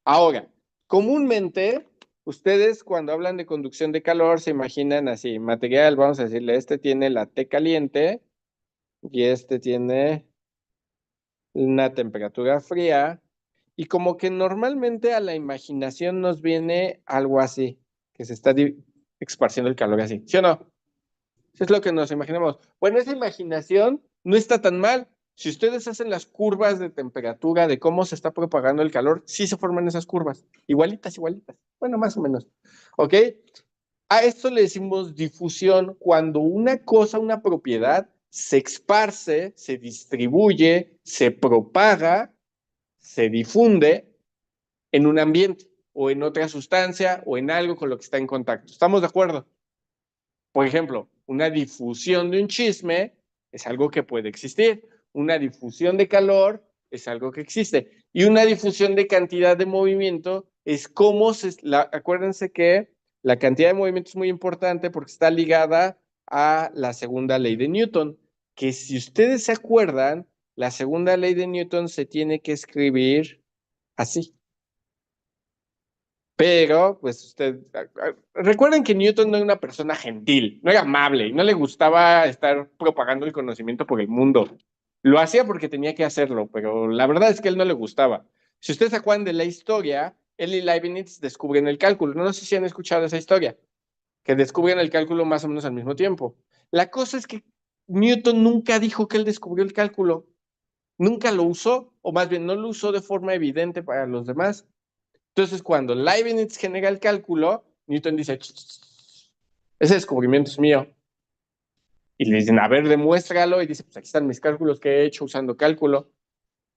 Ahora, comúnmente, ustedes cuando hablan de conducción de calor se imaginan así, material, vamos a decirle, este tiene la T caliente y este tiene una temperatura fría, y como que normalmente a la imaginación nos viene algo así, que se está esparciendo el calor así, ¿sí o no? Eso es lo que nos imaginamos. Bueno, esa imaginación no está tan mal. Si ustedes hacen las curvas de temperatura de cómo se está propagando el calor, sí se forman esas curvas, igualitas, igualitas. Bueno, más o menos. ¿Ok? A esto le decimos difusión cuando una cosa, una propiedad, se esparce, se distribuye, se propaga, se difunde en un ambiente o en otra sustancia o en algo con lo que está en contacto. ¿Estamos de acuerdo? Por ejemplo, una difusión de un chisme es algo que puede existir. Una difusión de calor es algo que existe. Y una difusión de cantidad de movimiento es cómo acuérdense que la cantidad de movimiento es muy importante porque está ligada a la segunda ley de Newton, que si ustedes se acuerdan, la segunda ley de Newton se tiene que escribir así. Pero, pues recuerden que Newton no era una persona gentil, no era amable, y no le gustaba estar propagando el conocimiento por el mundo. Lo hacía porque tenía que hacerlo, pero la verdad es que a él no le gustaba. Si ustedes se acuerdan de la historia, él y Leibniz descubren el cálculo. No sé si han escuchado esa historia, que descubren el cálculo más o menos al mismo tiempo. La cosa es que Newton nunca dijo que él descubrió el cálculo. Nunca lo usó, o más bien no lo usó de forma evidente para los demás. Entonces, cuando Leibniz genera el cálculo, Newton dice, ese descubrimiento es mío. Y le dicen, a ver, demuéstralo. Y dice, pues aquí están mis cálculos que he hecho usando cálculo.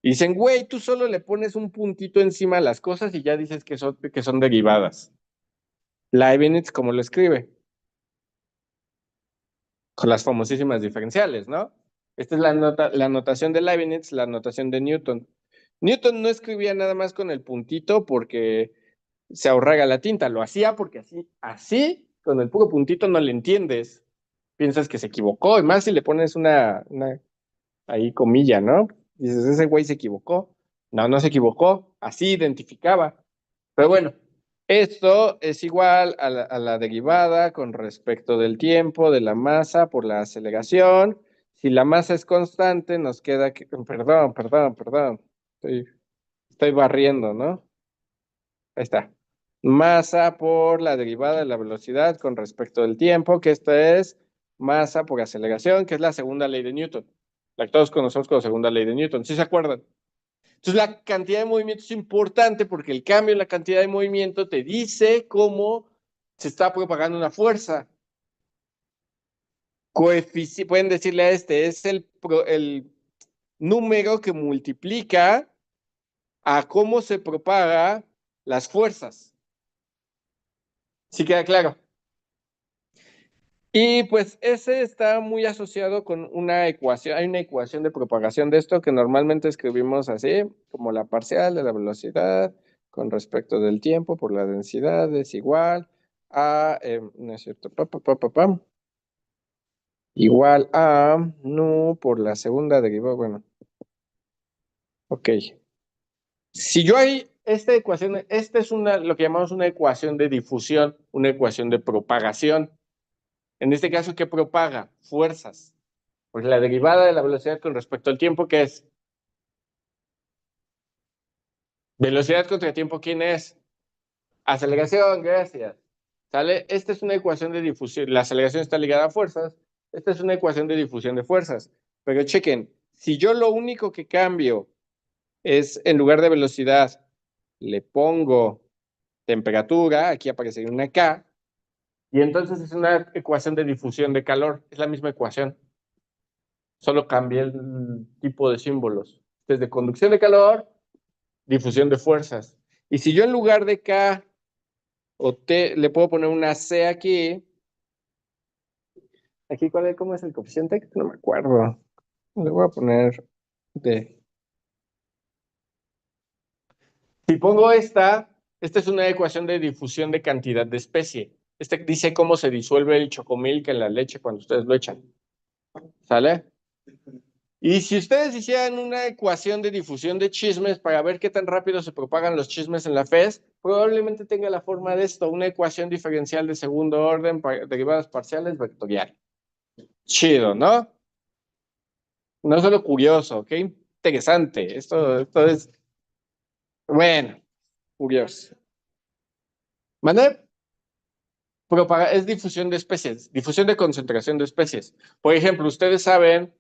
Y dicen, güey, tú solo le pones un puntito encima a las cosas y ya dices que son derivadas. Leibniz, ¿cómo lo escribe? Con las famosísimas diferenciales, ¿no? Esta es la notación de Leibniz, la notación de Newton. Newton no escribía nada más con el puntito porque se ahorrara la tinta, lo hacía porque así, con el puro puntito no le entiendes. Piensas que se equivocó, y más si le pones una ahí comilla, ¿no? Dices, ese güey se equivocó. No, no se equivocó, así identificaba. Pero bueno, esto es igual a la derivada con respecto del tiempo de la masa por la aceleración. Si la masa es constante, nos queda que, perdón. Estoy barriendo, ¿no? Ahí está. Masa por la derivada de la velocidad con respecto del tiempo, que esta es masa por aceleración, que es la segunda ley de Newton. La que todos conocemos como segunda ley de Newton. ¿Sí se acuerdan? Entonces la cantidad de movimiento es importante porque el cambio en la cantidad de movimiento te dice cómo se está propagando una fuerza. Pueden decirle a este, es el número que multiplica a cómo se propaga las fuerzas. ¿Sí queda claro? Y pues ese está muy asociado con una ecuación. Hay una ecuación de propagación de esto que normalmente escribimos así, como la parcial de la velocidad con respecto del tiempo por la densidad es igual a, no es cierto, igual a, no, por la segunda derivada, bueno, ok. Si yo hay esta ecuación, esta es lo que llamamos una ecuación de difusión, una ecuación de propagación. En este caso, ¿qué propaga? Fuerzas. Pues la derivada de la velocidad con respecto al tiempo, ¿qué es? Velocidad contra tiempo, ¿quién es? Aceleración, gracias. ¿Sale? Esta es una ecuación de difusión. La aceleración está ligada a fuerzas. Esta es una ecuación de difusión de fuerzas. Pero chequen, si yo lo único que cambio es, en lugar de velocidad, le pongo temperatura, aquí aparecería una K, y entonces es una ecuación de difusión de calor. Es la misma ecuación. Solo cambié el tipo de símbolos. Desde conducción de calor, difusión de fuerzas. Y si yo en lugar de K o T le puedo poner una C aquí, ¿cómo es el coeficiente? No me acuerdo. Le voy a poner D. Si pongo esta es una ecuación de difusión de cantidad de especie. Este dice cómo se disuelve el chocomilk en la leche cuando ustedes lo echan. ¿Sale? Y si ustedes hicieran una ecuación de difusión de chismes para ver qué tan rápido se propagan los chismes en la FES, probablemente tenga la forma de esto, una ecuación diferencial de segundo orden, derivadas parciales, vectorial. Chido, ¿no? No solo curioso, qué interesante. Esto es, bueno, curioso. ¿Mande? Es difusión de especies, difusión de concentración de especies. Por ejemplo, ustedes saben,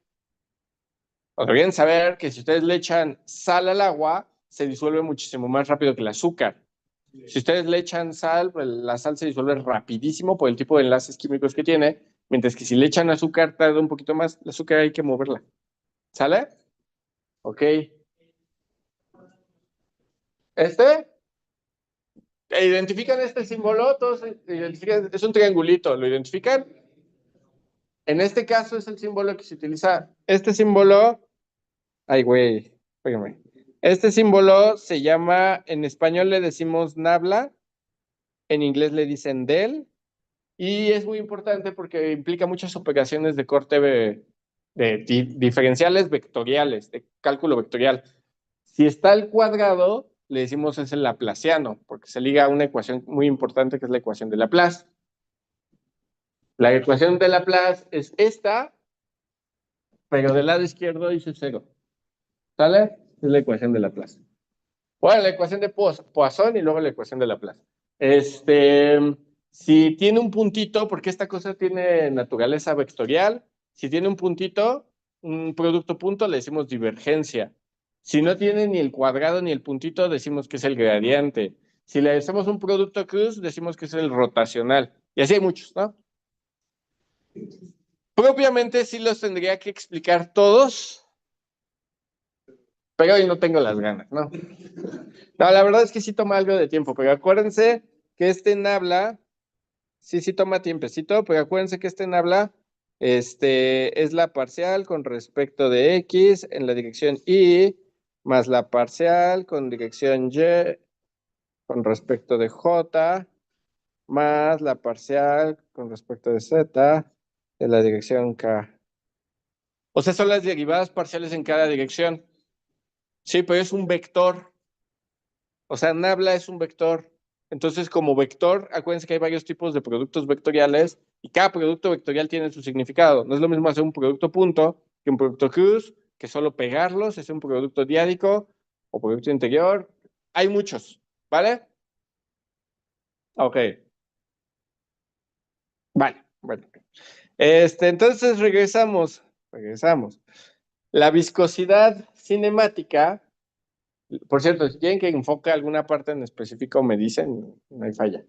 o deberían saber, que si ustedes le echan sal al agua, se disuelve muchísimo más rápido que el azúcar. Si ustedes le echan sal, pues la sal se disuelve rapidísimo por el tipo de enlaces químicos que tiene, mientras que si le echan azúcar tarda un poquito más, el azúcar hay que moverla. ¿Sale? Ok. Este, ¿identifican este símbolo? Todos identifican, es un triangulito, ¿lo identifican? En este caso es el símbolo que se utiliza. Este símbolo, ay, güey, espérame. Este símbolo se llama, en español le decimos nabla, en inglés le dicen del, y es muy importante porque implica muchas operaciones de corte diferenciales vectoriales, de cálculo vectorial. Si está al cuadrado, le decimos es el laplaciano, porque se liga a una ecuación muy importante que es la ecuación de Laplace. La ecuación de Laplace es esta, pero del lado izquierdo dice cero. ¿Sale? Es la ecuación de Laplace. Bueno, la ecuación de Poisson y luego la ecuación de Laplace. Si tiene un puntito, porque esta cosa tiene naturaleza vectorial, si tiene un puntito, un producto punto, le decimos divergencia. Si no tiene ni el cuadrado ni el puntito, decimos que es el gradiente. Si le hacemos un producto cruz, decimos que es el rotacional. Y así hay muchos, ¿no? Propiamente sí los tendría que explicar todos, pero hoy no tengo las ganas, ¿no? No, la verdad es que sí toma algo de tiempo, pero acuérdense que habla, sí toma tiempecito, pero acuérdense que habla, es la parcial con respecto de X en la dirección Y, más la parcial con dirección Y con respecto de J, más la parcial con respecto de Z en la dirección K. O sea, son las derivadas parciales en cada dirección. Sí, pero es un vector. O sea, nabla es un vector. Entonces, como vector, acuérdense que hay varios tipos de productos vectoriales y cada producto vectorial tiene su significado. No es lo mismo hacer un producto punto que un producto cruz, que solo pegarlos, es un producto diádico o producto interior. Hay muchos, ¿vale? Ok, vale, bueno. Entonces regresamos. La viscosidad cinemática, por cierto, si quieren que enfoque alguna parte en específico, me dicen, no hay falla.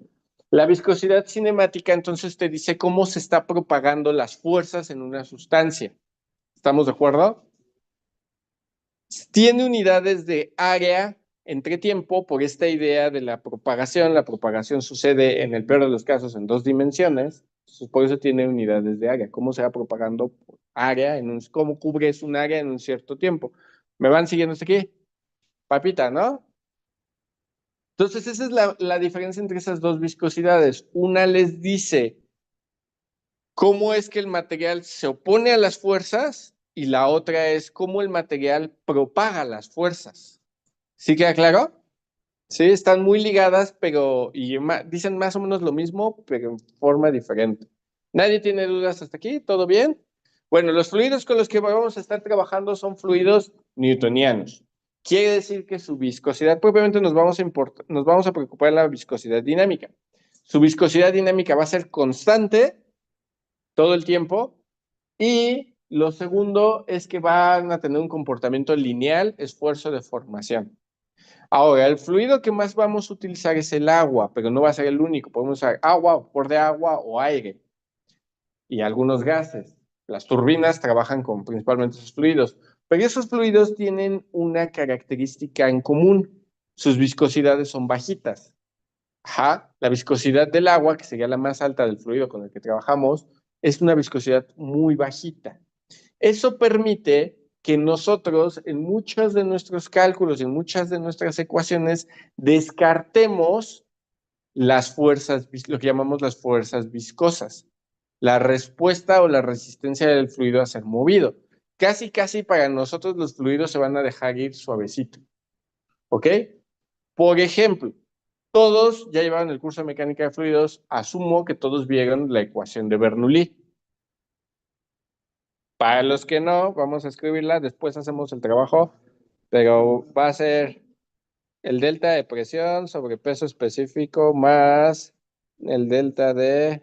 La viscosidad cinemática entonces te dice cómo se está propagando las fuerzas en una sustancia. ¿Estamos de acuerdo? Tiene unidades de área entre tiempo por esta idea de la propagación. La propagación sucede en el peor de los casos en 2 dimensiones. Por eso tiene unidades de área. ¿Cómo se va propagando área? ¿Cómo cubres un área en un cierto tiempo? ¿Me van siguiendo hasta aquí? Papita, ¿no? Entonces, esa es la diferencia entre esas dos viscosidades. Una les dice cómo es que el material se opone a las fuerzas y la otra es cómo el material propaga las fuerzas. ¿Sí queda claro? Sí, están muy ligadas, pero dicen más o menos lo mismo, pero en forma diferente. ¿Nadie tiene dudas hasta aquí? ¿Todo bien? Bueno, los fluidos con los que vamos a estar trabajando son fluidos newtonianos. Quiere decir que su viscosidad, propiamente nos vamos a preocupar en la viscosidad dinámica. Su viscosidad dinámica va a ser constante todo el tiempo. Y lo segundo es que van a tener un comportamiento lineal, esfuerzo de formación. Ahora, el fluido que más vamos a utilizar es el agua, pero no va a ser el único. Podemos usar agua, vapor de agua o aire y algunos gases. Las turbinas trabajan con principalmente esos fluidos, pero esos fluidos tienen una característica en común. Sus viscosidades son bajitas. Ajá, la viscosidad del agua, que sería la más alta del fluido con el que trabajamos, es una viscosidad muy bajita. Eso permite que nosotros en muchos de nuestros cálculos, en muchas de nuestras ecuaciones, descartemos las fuerzas, lo que llamamos las fuerzas viscosas, la respuesta o la resistencia del fluido a ser movido. Casi para nosotros los fluidos se van a dejar ir suavecito. ¿Ok? Por ejemplo, todos ya llevaron el curso de mecánica de fluidos, asumo que todos vieron la ecuación de Bernoulli. Para los que no, vamos a escribirla, después hacemos el trabajo, pero va a ser el delta de presión sobre peso específico más el delta de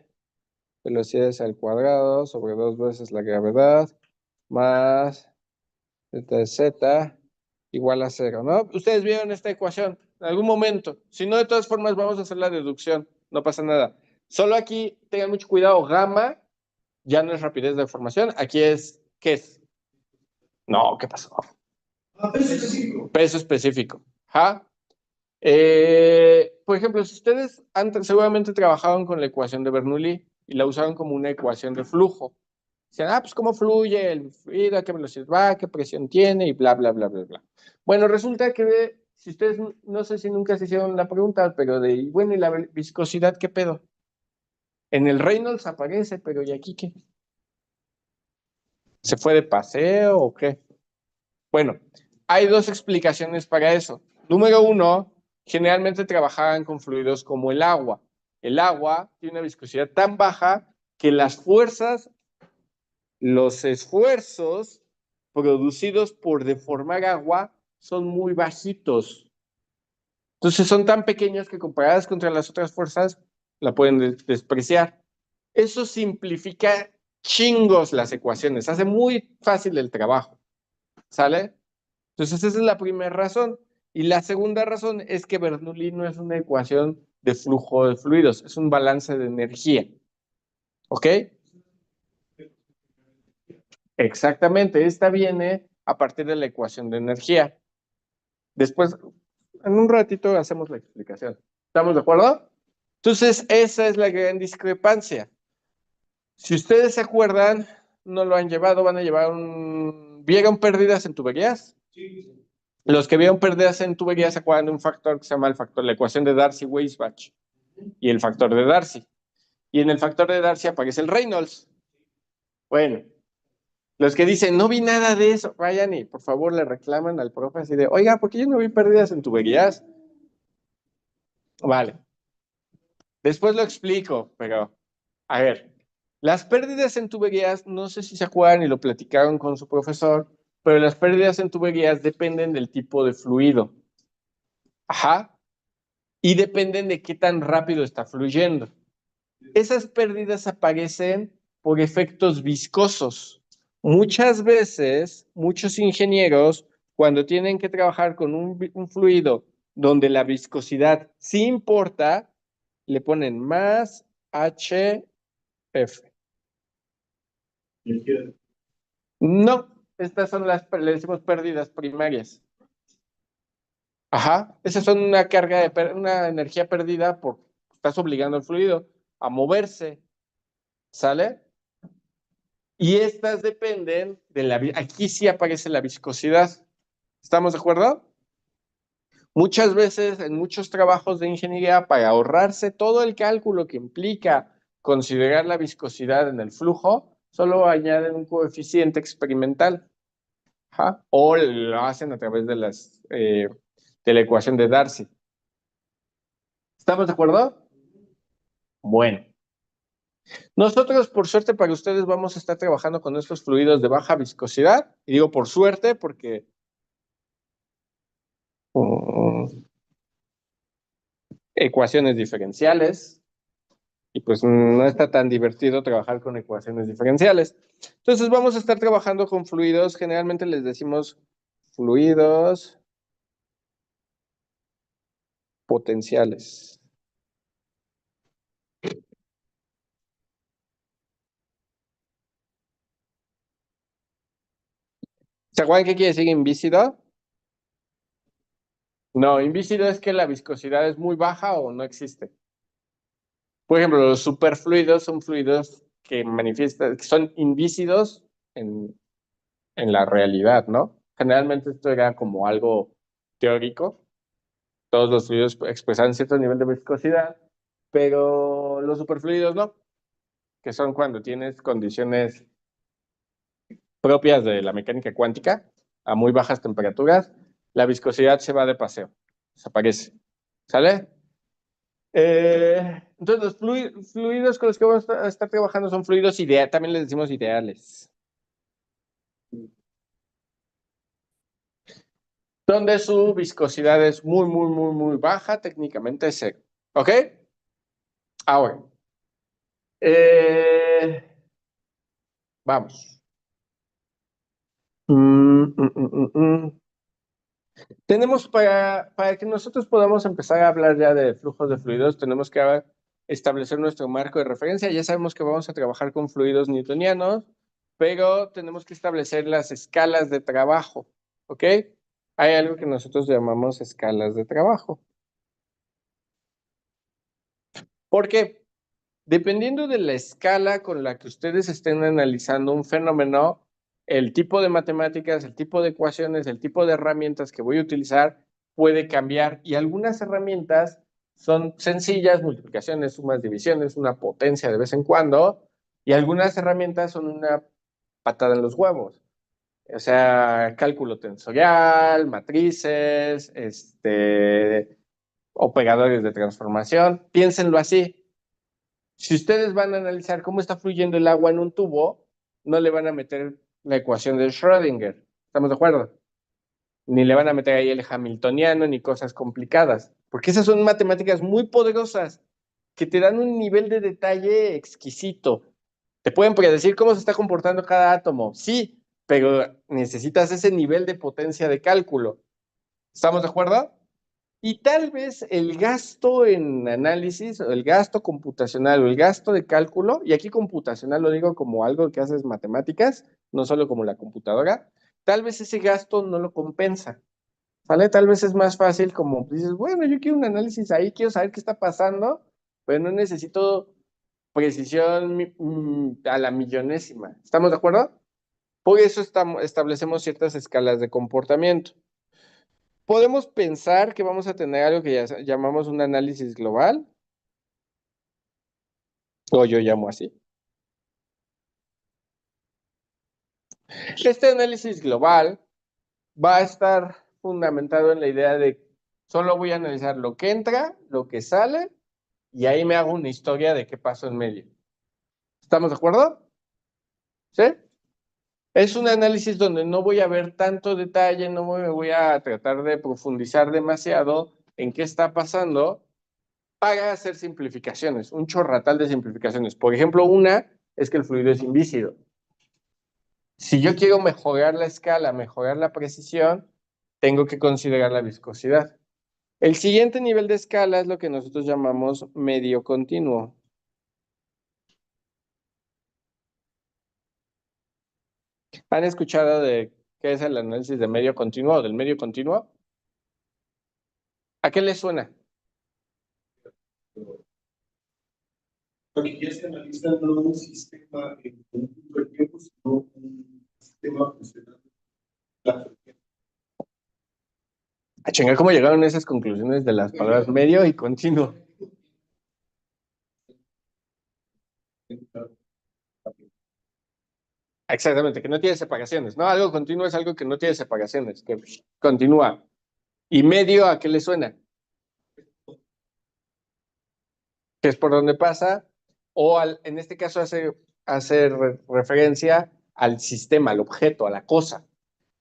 velocidades al cuadrado sobre 2 veces la gravedad más delta de z igual a 0, ¿no? Ustedes vieron esta ecuación en algún momento. Si no, de todas formas, vamos a hacer la deducción, no pasa nada. Solo aquí tengan mucho cuidado, gamma ya no es rapidez de formación, aquí es, ¿qué es? No, ¿qué pasó?
Peso específico.
Peso específico. ¿Ja? Por ejemplo, si ustedes antes seguramente trabajaban con la ecuación de Bernoulli y la usaron como una ecuación de flujo. Decían, pues cómo fluye el fluido, a qué velocidad va, qué presión tiene y bla, bla, bla, bla, bla. Bueno, resulta que si ustedes, no sé si nunca se hicieron la pregunta, pero bueno, ¿y la viscosidad qué pedo? En el Reynolds aparece, pero ¿y aquí qué? ¿Se fue de paseo o qué? Bueno, hay dos explicaciones para eso. Número uno, generalmente trabajaban con fluidos como el agua. El agua tiene una viscosidad tan baja que las fuerzas, los esfuerzos producidos por deformar agua son muy bajitos. Entonces son tan pequeñas que comparadas contra las otras fuerzas la pueden despreciar. Eso simplifica chingos las ecuaciones, hace muy fácil el trabajo, ¿sale? Entonces esa es la primera razón. Y la segunda razón es que Bernoulli no es una ecuación de flujo de fluidos, es un balance de energía. ¿Ok? Exactamente, esta viene a partir de la ecuación de energía. Después, en un ratito hacemos la explicación. ¿Estamos de acuerdo? Entonces, esa es la gran discrepancia. Si ustedes se acuerdan, no lo han llevado, van a llevar un... ¿Vieron pérdidas en tuberías?
Sí.
Los que vieron pérdidas en tuberías se acuerdan de un factor que se llama el factor, la ecuación de Darcy-Weisbach y el factor de Darcy. Y en el factor de Darcy aparece el Reynolds. Bueno, los que dicen, no vi nada de eso, vayan y por favor le reclaman al profe así de, oiga, ¿por qué yo no vi pérdidas en tuberías? Vale. Después lo explico, pero a ver, las pérdidas en tuberías, no sé si se acuerdan y lo platicaron con su profesor, pero las pérdidas en tuberías dependen del tipo de fluido. Ajá. Y dependen de qué tan rápido está fluyendo. Esas pérdidas aparecen por efectos viscosos. Muchas veces, muchos ingenieros, cuando tienen que trabajar con un fluido donde la viscosidad sí importa, le ponen más HF. No, estas son le decimos pérdidas primarias. Ajá, esas son una carga de una energía perdida porque estás obligando al fluido a moverse, ¿sale? Y estas dependen de la... Aquí sí aparece la viscosidad. ¿Estamos de acuerdo? Muchas veces en muchos trabajos de ingeniería, para ahorrarse todo el cálculo que implica considerar la viscosidad en el flujo, solo añaden un coeficiente experimental. Ajá. O lo hacen a través de la ecuación de Darcy. ¿Estamos de acuerdo? Bueno. Nosotros, por suerte para ustedes, vamos a estar trabajando con estos fluidos de baja viscosidad. Y digo por suerte porque ecuaciones diferenciales. Y pues no está tan divertido trabajar con ecuaciones diferenciales. Entonces vamos a estar trabajando con fluidos. Generalmente les decimos fluidos potenciales. ¿Se acuerdan qué quiere decir invícido? No, invícido es que la viscosidad es muy baja o no existe. Por ejemplo, los superfluidos son fluidos que manifiestan, que son invícidos en, en la realidad, ¿no? Generalmente esto era como algo teórico. Todos los fluidos expresan cierto nivel de viscosidad, pero los superfluidos no, que son cuando tienes condiciones propias de la mecánica cuántica a muy bajas temperaturas, la viscosidad se va de paseo, desaparece. ¿Sale? Entonces, los fluidos con los que vamos a estar trabajando son fluidos ideales, también les decimos ideales. Donde su viscosidad es muy, muy, muy, muy baja, técnicamente es cero. ¿Ok? Ahora, vamos. Tenemos para que nosotros podamos empezar a hablar ya de flujos de fluidos, tenemos que establecer nuestro marco de referencia. Ya sabemos que vamos a trabajar con fluidos newtonianos, pero tenemos que establecer las escalas de trabajo, ¿ok? Hay algo que nosotros llamamos escalas de trabajo. ¿Por qué? Dependiendo de la escala con la que ustedes estén analizando un fenómeno, el tipo de matemáticas, el tipo de ecuaciones, el tipo de herramientas que voy a utilizar puede cambiar y algunas herramientas son sencillas, multiplicaciones, sumas, divisiones, una potencia de vez en cuando, y algunas herramientas son una patada en los huevos. O sea, cálculo tensorial, matrices, operadores de transformación. Piénsenlo así. Si ustedes van a analizar cómo está fluyendo el agua en un tubo, no le van a meter la ecuación de Schrödinger. ¿Estamos de acuerdo? ni le van a meter ahí el hamiltoniano ni cosas complicadas, porque esas son matemáticas muy poderosas que te dan un nivel de detalle exquisito. Te pueden predecir cómo se está comportando cada átomo, sí, pero necesitas ese nivel de potencia de cálculo. ¿Estamos de acuerdo? Y tal vez el gasto en análisis, o el gasto computacional, o el gasto de cálculo, y aquí computacional lo digo como algo que haces matemáticas, no solo como la computadora, tal vez ese gasto no lo compensa, ¿vale? Tal vez es más fácil como dices, bueno, yo quiero un análisis ahí, quiero saber qué está pasando, pero no necesito precisión a la millonésima. ¿Estamos de acuerdo? Por eso establecemos ciertas escalas de comportamiento. Podemos pensar que vamos a tener algo que ya llamamos un análisis global, o yo llamo así. Este análisis global va a estar fundamentado en la idea de solo voy a analizar lo que entra, lo que sale, y ahí me hago una historia de qué pasó en medio. ¿Estamos de acuerdo? ¿Sí? Es un análisis donde no voy a ver tanto detalle, no me voy a tratar de profundizar demasiado en qué está pasando para hacer simplificaciones, un chorratal de simplificaciones. Por ejemplo, una es que el fluido es invícido. Si yo quiero mejorar la escala, mejorar la precisión, tengo que considerar la viscosidad. El siguiente nivel de escala es lo que nosotros llamamos medio continuo. ¿Han escuchado de qué es el análisis de medio continuo o del medio continuo? ¿A qué les suena?
Porque ya se analiza no un sistema en conjunto de tiempo, sino un sistema funcionando.
A chingar, ¿cómo llegaron a esas conclusiones de las palabras medio y continuo? Exactamente, que no tiene separaciones, ¿no? Algo continuo es algo que no tiene separaciones, que continúa. ¿Y medio a qué le suena? Que es por donde pasa, o en este caso hace referencia al sistema, al objeto, a la cosa.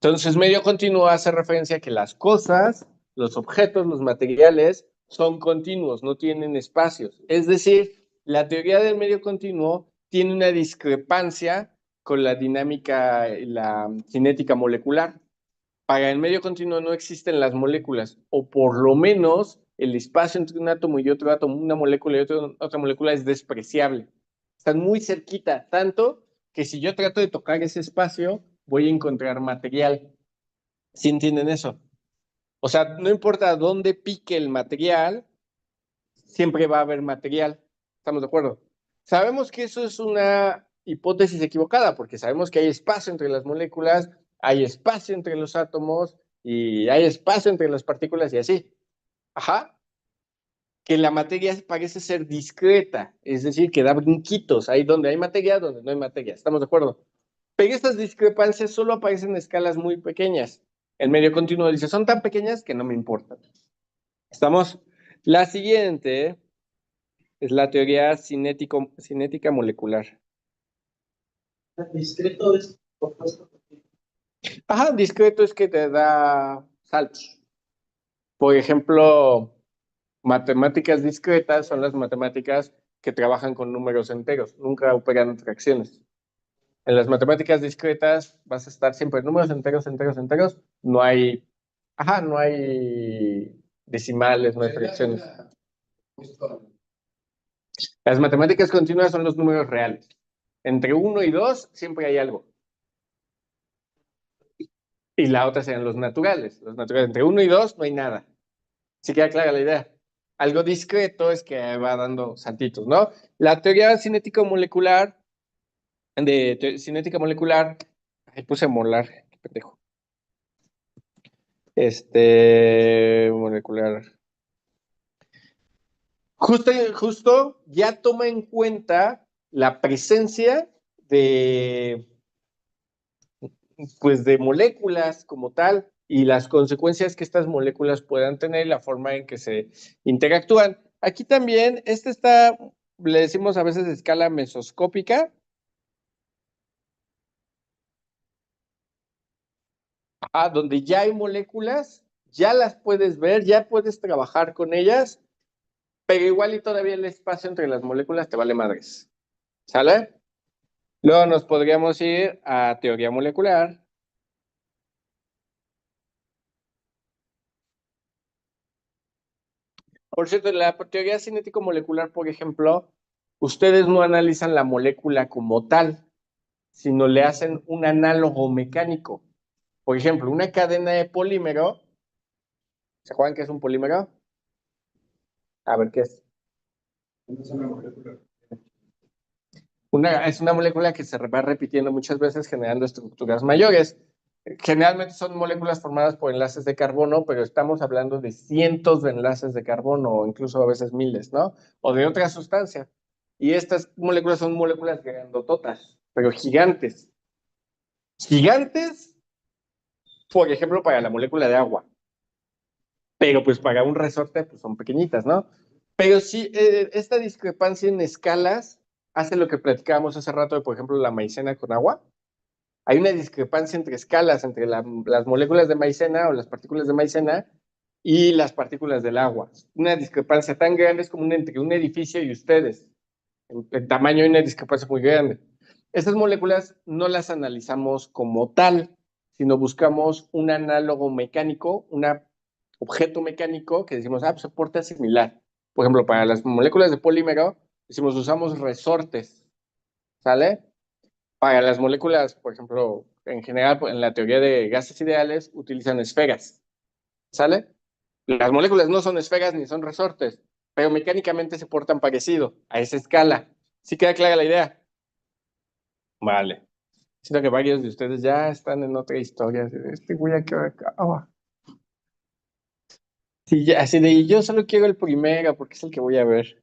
Entonces, medio continuo hace referencia a que las cosas, los objetos, los materiales, son continuos, no tienen espacios. Es decir, la teoría del medio continuo tiene una discrepancia con la dinámica y la cinética molecular. Para el medio continuo no existen las moléculas, o por lo menos el espacio entre un átomo y otro átomo, una molécula y otra molécula es despreciable. Están muy cerquita, tanto que si yo trato de tocar ese espacio, voy a encontrar material. ¿Sí entienden eso? O sea, no importa dónde pique el material, siempre va a haber material. ¿Estamos de acuerdo? Sabemos que eso es una hipótesis equivocada, porque sabemos que hay espacio entre las moléculas, hay espacio entre los átomos y hay espacio entre las partículas y así. Ajá. Que la materia parece ser discreta, es decir, que da brinquitos, ahí donde hay materia, donde no hay materia. ¿Estamos de acuerdo? Pero estas discrepancias solo aparecen en escalas muy pequeñas. El medio continuo dice, son tan pequeñas que no me importan. ¿Estamos? La siguiente es la teoría cinética molecular.
Discreto es opuesto.
Ajá, discreto es que te da saltos. Por ejemplo, matemáticas discretas son las matemáticas que trabajan con números enteros, nunca operan fracciones. En las matemáticas discretas vas a estar siempre en números enteros, enteros, enteros. No hay, ajá, no hay decimales, no hay fracciones. Las matemáticas continuas son los números reales. Entre 1 y 2 siempre hay algo. Y la otra serían los naturales. Los naturales, entre 1 y 2 no hay nada. ¿Sí queda clara la idea? Algo discreto es que va dando saltitos, ¿no? La teoría cinética molecular, cinética molecular, ahí puse molar, qué pendejo. Molecular. Justo ya toma en cuenta la presencia de, pues, de moléculas como tal y las consecuencias que estas moléculas puedan tener y la forma en que se interactúan. Aquí también, le decimos a veces escala mesoscópica. donde ya hay moléculas, ya las puedes ver, ya puedes trabajar con ellas, pero igual y todavía el espacio entre las moléculas te vale madres. ¿Sale? Luego nos podríamos ir a teoría molecular. Por cierto, en la teoría cinético-molecular, por ejemplo, ustedes no analizan la molécula como tal, sino le hacen un análogo mecánico. Por ejemplo, una cadena de polímero, ¿se acuerdan qué es un polímero? A ver qué es. Es una molécula que se va repitiendo muchas veces generando estructuras mayores. Generalmente son moléculas formadas por enlaces de carbono, pero estamos hablando de cientos de enlaces de carbono o incluso a veces miles, ¿no? O de otra sustancia. Y estas moléculas son moléculas grandototas, pero gigantes. Gigantes, por ejemplo, para la molécula de agua. Pero pues para un resorte pues son pequeñitas, ¿no? Pero sí, esta discrepancia en escalas hace lo que platicábamos hace rato de, por ejemplo, la maicena con agua. Hay una discrepancia entre escalas, entre las moléculas de maicena o las partículas de maicena y las partículas del agua. Una discrepancia tan grande es como entre un edificio y ustedes. En tamaño hay una discrepancia muy grande. Estas moléculas no las analizamos como tal, sino buscamos un análogo mecánico, un objeto mecánico que decimos, pues se porta similar. Por ejemplo, para las moléculas de polímero, decimos, usamos resortes, ¿sale? Para las moléculas, por ejemplo, en general, en la teoría de gases ideales, utilizan esferas, ¿sale? Las moléculas no son esferas ni son resortes, pero mecánicamente se portan parecido a esa escala. ¿Sí queda clara la idea? Vale. Siento que varios de ustedes ya están en otra historia. Este güey a qué hora acaba. Sí, ya, así de, yo solo quiero el primero porque es el que voy a ver.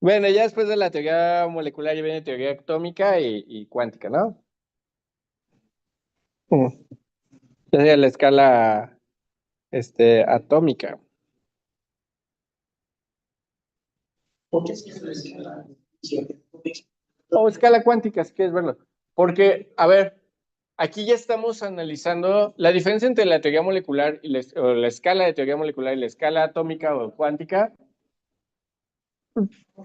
Bueno, ya después de la teoría molecular ya viene teoría atómica y cuántica, ¿no? Mm. Ya sería la escala atómica.
¿Por qué es que se les queda?
O escala cuántica, si quieres verlo. Porque, a ver, aquí ya estamos analizando la diferencia entre la teoría molecular y o la escala de teoría molecular y la escala atómica o cuántica.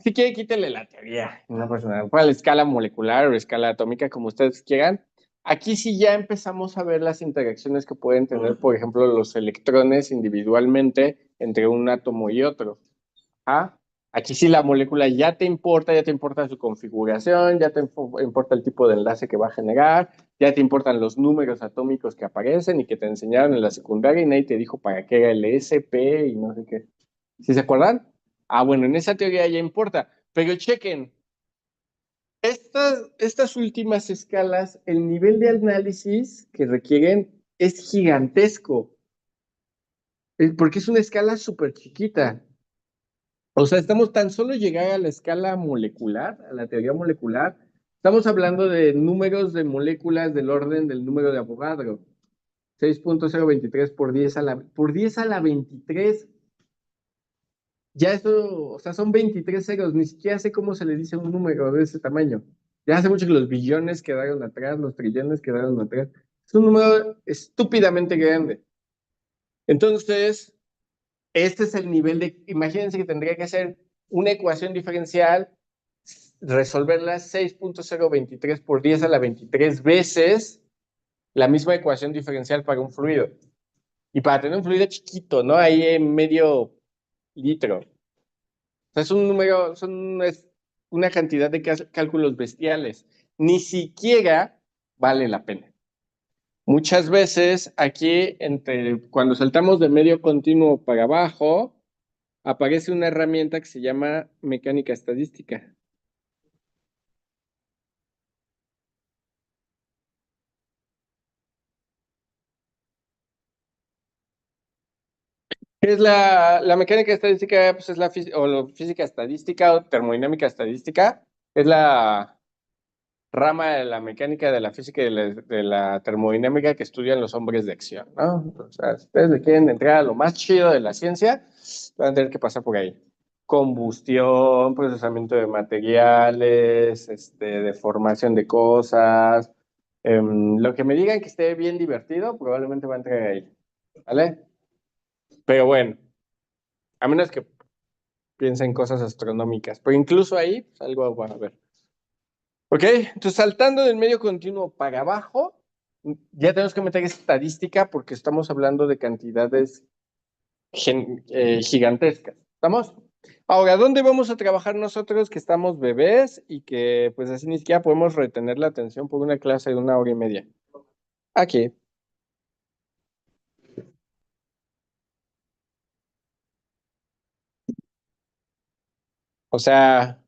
Si quiere, quítele la teoría, no pasa nada. Para la escala molecular o escala atómica, como ustedes quieran. Aquí sí ya empezamos a ver las interacciones que pueden tener, por ejemplo, los electrones individualmente entre un átomo y otro. ¿Ah? Aquí sí la molécula ya te importa su configuración, ya te importa el tipo de enlace que va a generar, ya te importan los números atómicos que aparecen y que te enseñaron en la secundaria y nadie te dijo para qué era el SP y no sé qué. ¿Sí se acuerdan? Bueno, en esa teoría ya importa. Pero chequen, estas últimas escalas, el nivel de análisis que requieren es gigantesco, porque es una escala súper chiquita. O sea, estamos tan solo llegar a la escala molecular, a la teoría molecular, estamos hablando de números de moléculas del orden del número de Avogadro. 6.023 por 10 a la 23. Ya eso, o sea, son 23 ceros, ni siquiera sé cómo se le dice un número de ese tamaño. Ya hace mucho que los billones quedaron atrás, los trillones quedaron atrás. Es un número estúpidamente grande. Entonces, este es el nivel de, imagínense que tendría que hacer una ecuación diferencial, resolverla 6.023 por 10 a la 23 veces la misma ecuación diferencial para un fluido. Y para tener un fluido chiquito, ¿no? Ahí en medio litro. O sea, es un número, es una cantidad de cálculos bestiales. Ni siquiera vale la pena. Muchas veces aquí, cuando saltamos de medio continuo para abajo, aparece una herramienta que se llama mecánica estadística. ¿Qué es la mecánica estadística? Pues es la física estadística o termodinámica estadística. Es la rama de la mecánica de la física y de la termodinámica que estudian los hombres de acción, ¿no? O sea, si ustedes le quieren entrar a lo más chido de la ciencia, van a tener que pasar por ahí. Combustión, procesamiento de materiales, deformación de cosas, Lo que me digan que esté bien divertido, probablemente va a entrar ahí. ¿Vale? Pero bueno, a menos que piensen cosas astronómicas. Pero incluso ahí, pues algo van a ver. Ok, entonces saltando del medio continuo para abajo, ya tenemos que meter estadística porque estamos hablando de cantidades gigantescas. ¿Estamos? Ahora, ¿dónde vamos a trabajar nosotros que estamos bebés y que pues así ni siquiera podemos retener la atención por una clase de 1 hora y media? Aquí. O sea,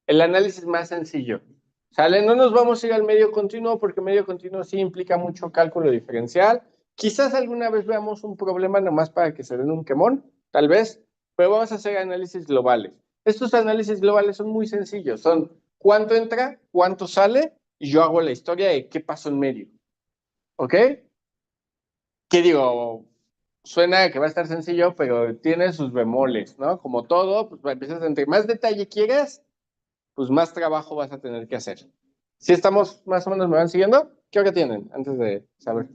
el análisis más sencillo. ¿Sale? No nos vamos a ir al medio continuo porque medio continuo sí implica mucho cálculo diferencial. Quizás alguna vez veamos un problema nomás para que se den un quemón, tal vez, pero vamos a hacer análisis globales. Estos análisis globales son muy sencillos, son cuánto entra, cuánto sale, y yo hago la historia de qué pasó en medio. ¿Ok? ¿Qué digo? Suena que va a estar sencillo, pero tiene sus bemoles, ¿no? Como todo, pues empiezas entre más detalle quieras, pues más trabajo vas a tener que hacer. Si estamos más o menos, ¿me van siguiendo? ¿Qué hora tienen antes de saber?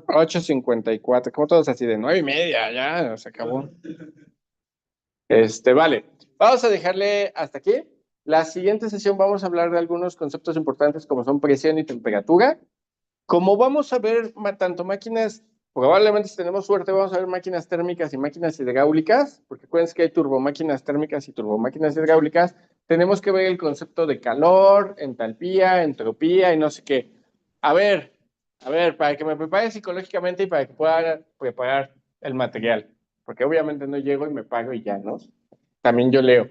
8:54, como todos así de 9:30, ya se acabó. Vale, vamos a dejarle hasta aquí. La siguiente sesión vamos a hablar de algunos conceptos importantes como son presión y temperatura. Como vamos a ver tanto máquinas, probablemente si tenemos suerte vamos a ver máquinas térmicas y máquinas hidráulicas, porque acuérdense que hay turbomáquinas térmicas y turbomáquinas hidráulicas, tenemos que ver el concepto de calor, entalpía, entropía y no sé qué. A ver, para que me prepare psicológicamente y para que pueda preparar el material, porque obviamente no llego y me pago y ya, ¿no? También yo leo.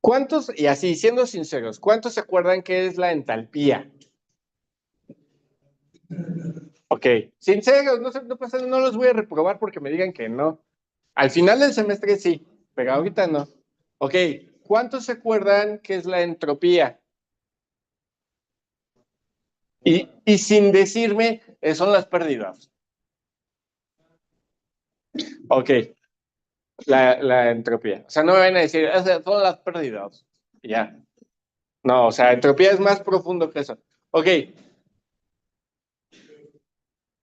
¿Cuántos, y así, siendo sinceros, cuántos se acuerdan qué es la entalpía? Ok, sinceros, no pasa, no los voy a reprobar porque me digan que no. Al final del semestre sí, pero ahorita no. Ok, ¿cuántos se acuerdan qué es la entropía? Y sin decirme, son las pérdidas. Ok, la entropía. O sea, no me van a decir, son las pérdidas. Ya. No, o sea, entropía es más profundo que eso. Ok,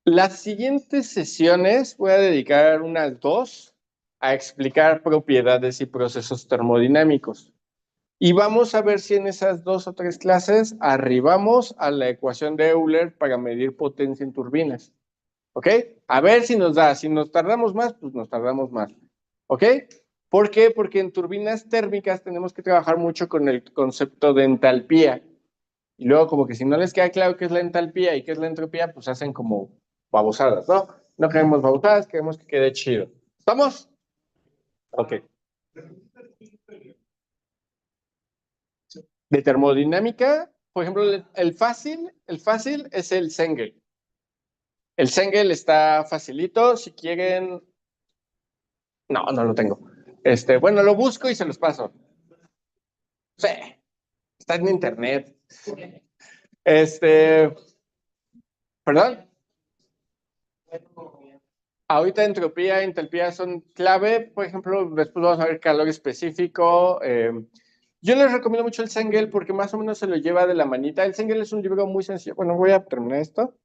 las siguientes sesiones voy a dedicar unas 2 a explicar propiedades y procesos termodinámicos. Y vamos a ver si en esas 2 o 3 clases arribamos a la ecuación de Euler para medir potencia en turbinas. ¿Ok? A ver si nos da. Si nos tardamos más, pues nos tardamos más. ¿Ok? ¿Por qué? Porque en turbinas térmicas tenemos que trabajar mucho con el concepto de entalpía. Y luego como que si no les queda claro qué es la entalpía y qué es la entropía, pues hacen como babosadas, ¿no? No queremos babosadas, queremos que quede chido. ¿Estamos? Ok. De termodinámica, por ejemplo, el fácil es el Sengel. El Sengel está facilito, si quieren... No lo tengo. Bueno, lo busco y se los paso. Sí, está en internet. ¿Perdón? Ahorita entropía e entalpía son clave. Por ejemplo, después vamos a ver calor específico. Yo les recomiendo mucho el Sengel porque más o menos se lo lleva de la manita. El Sengel es un libro muy sencillo. Bueno, voy a terminar esto.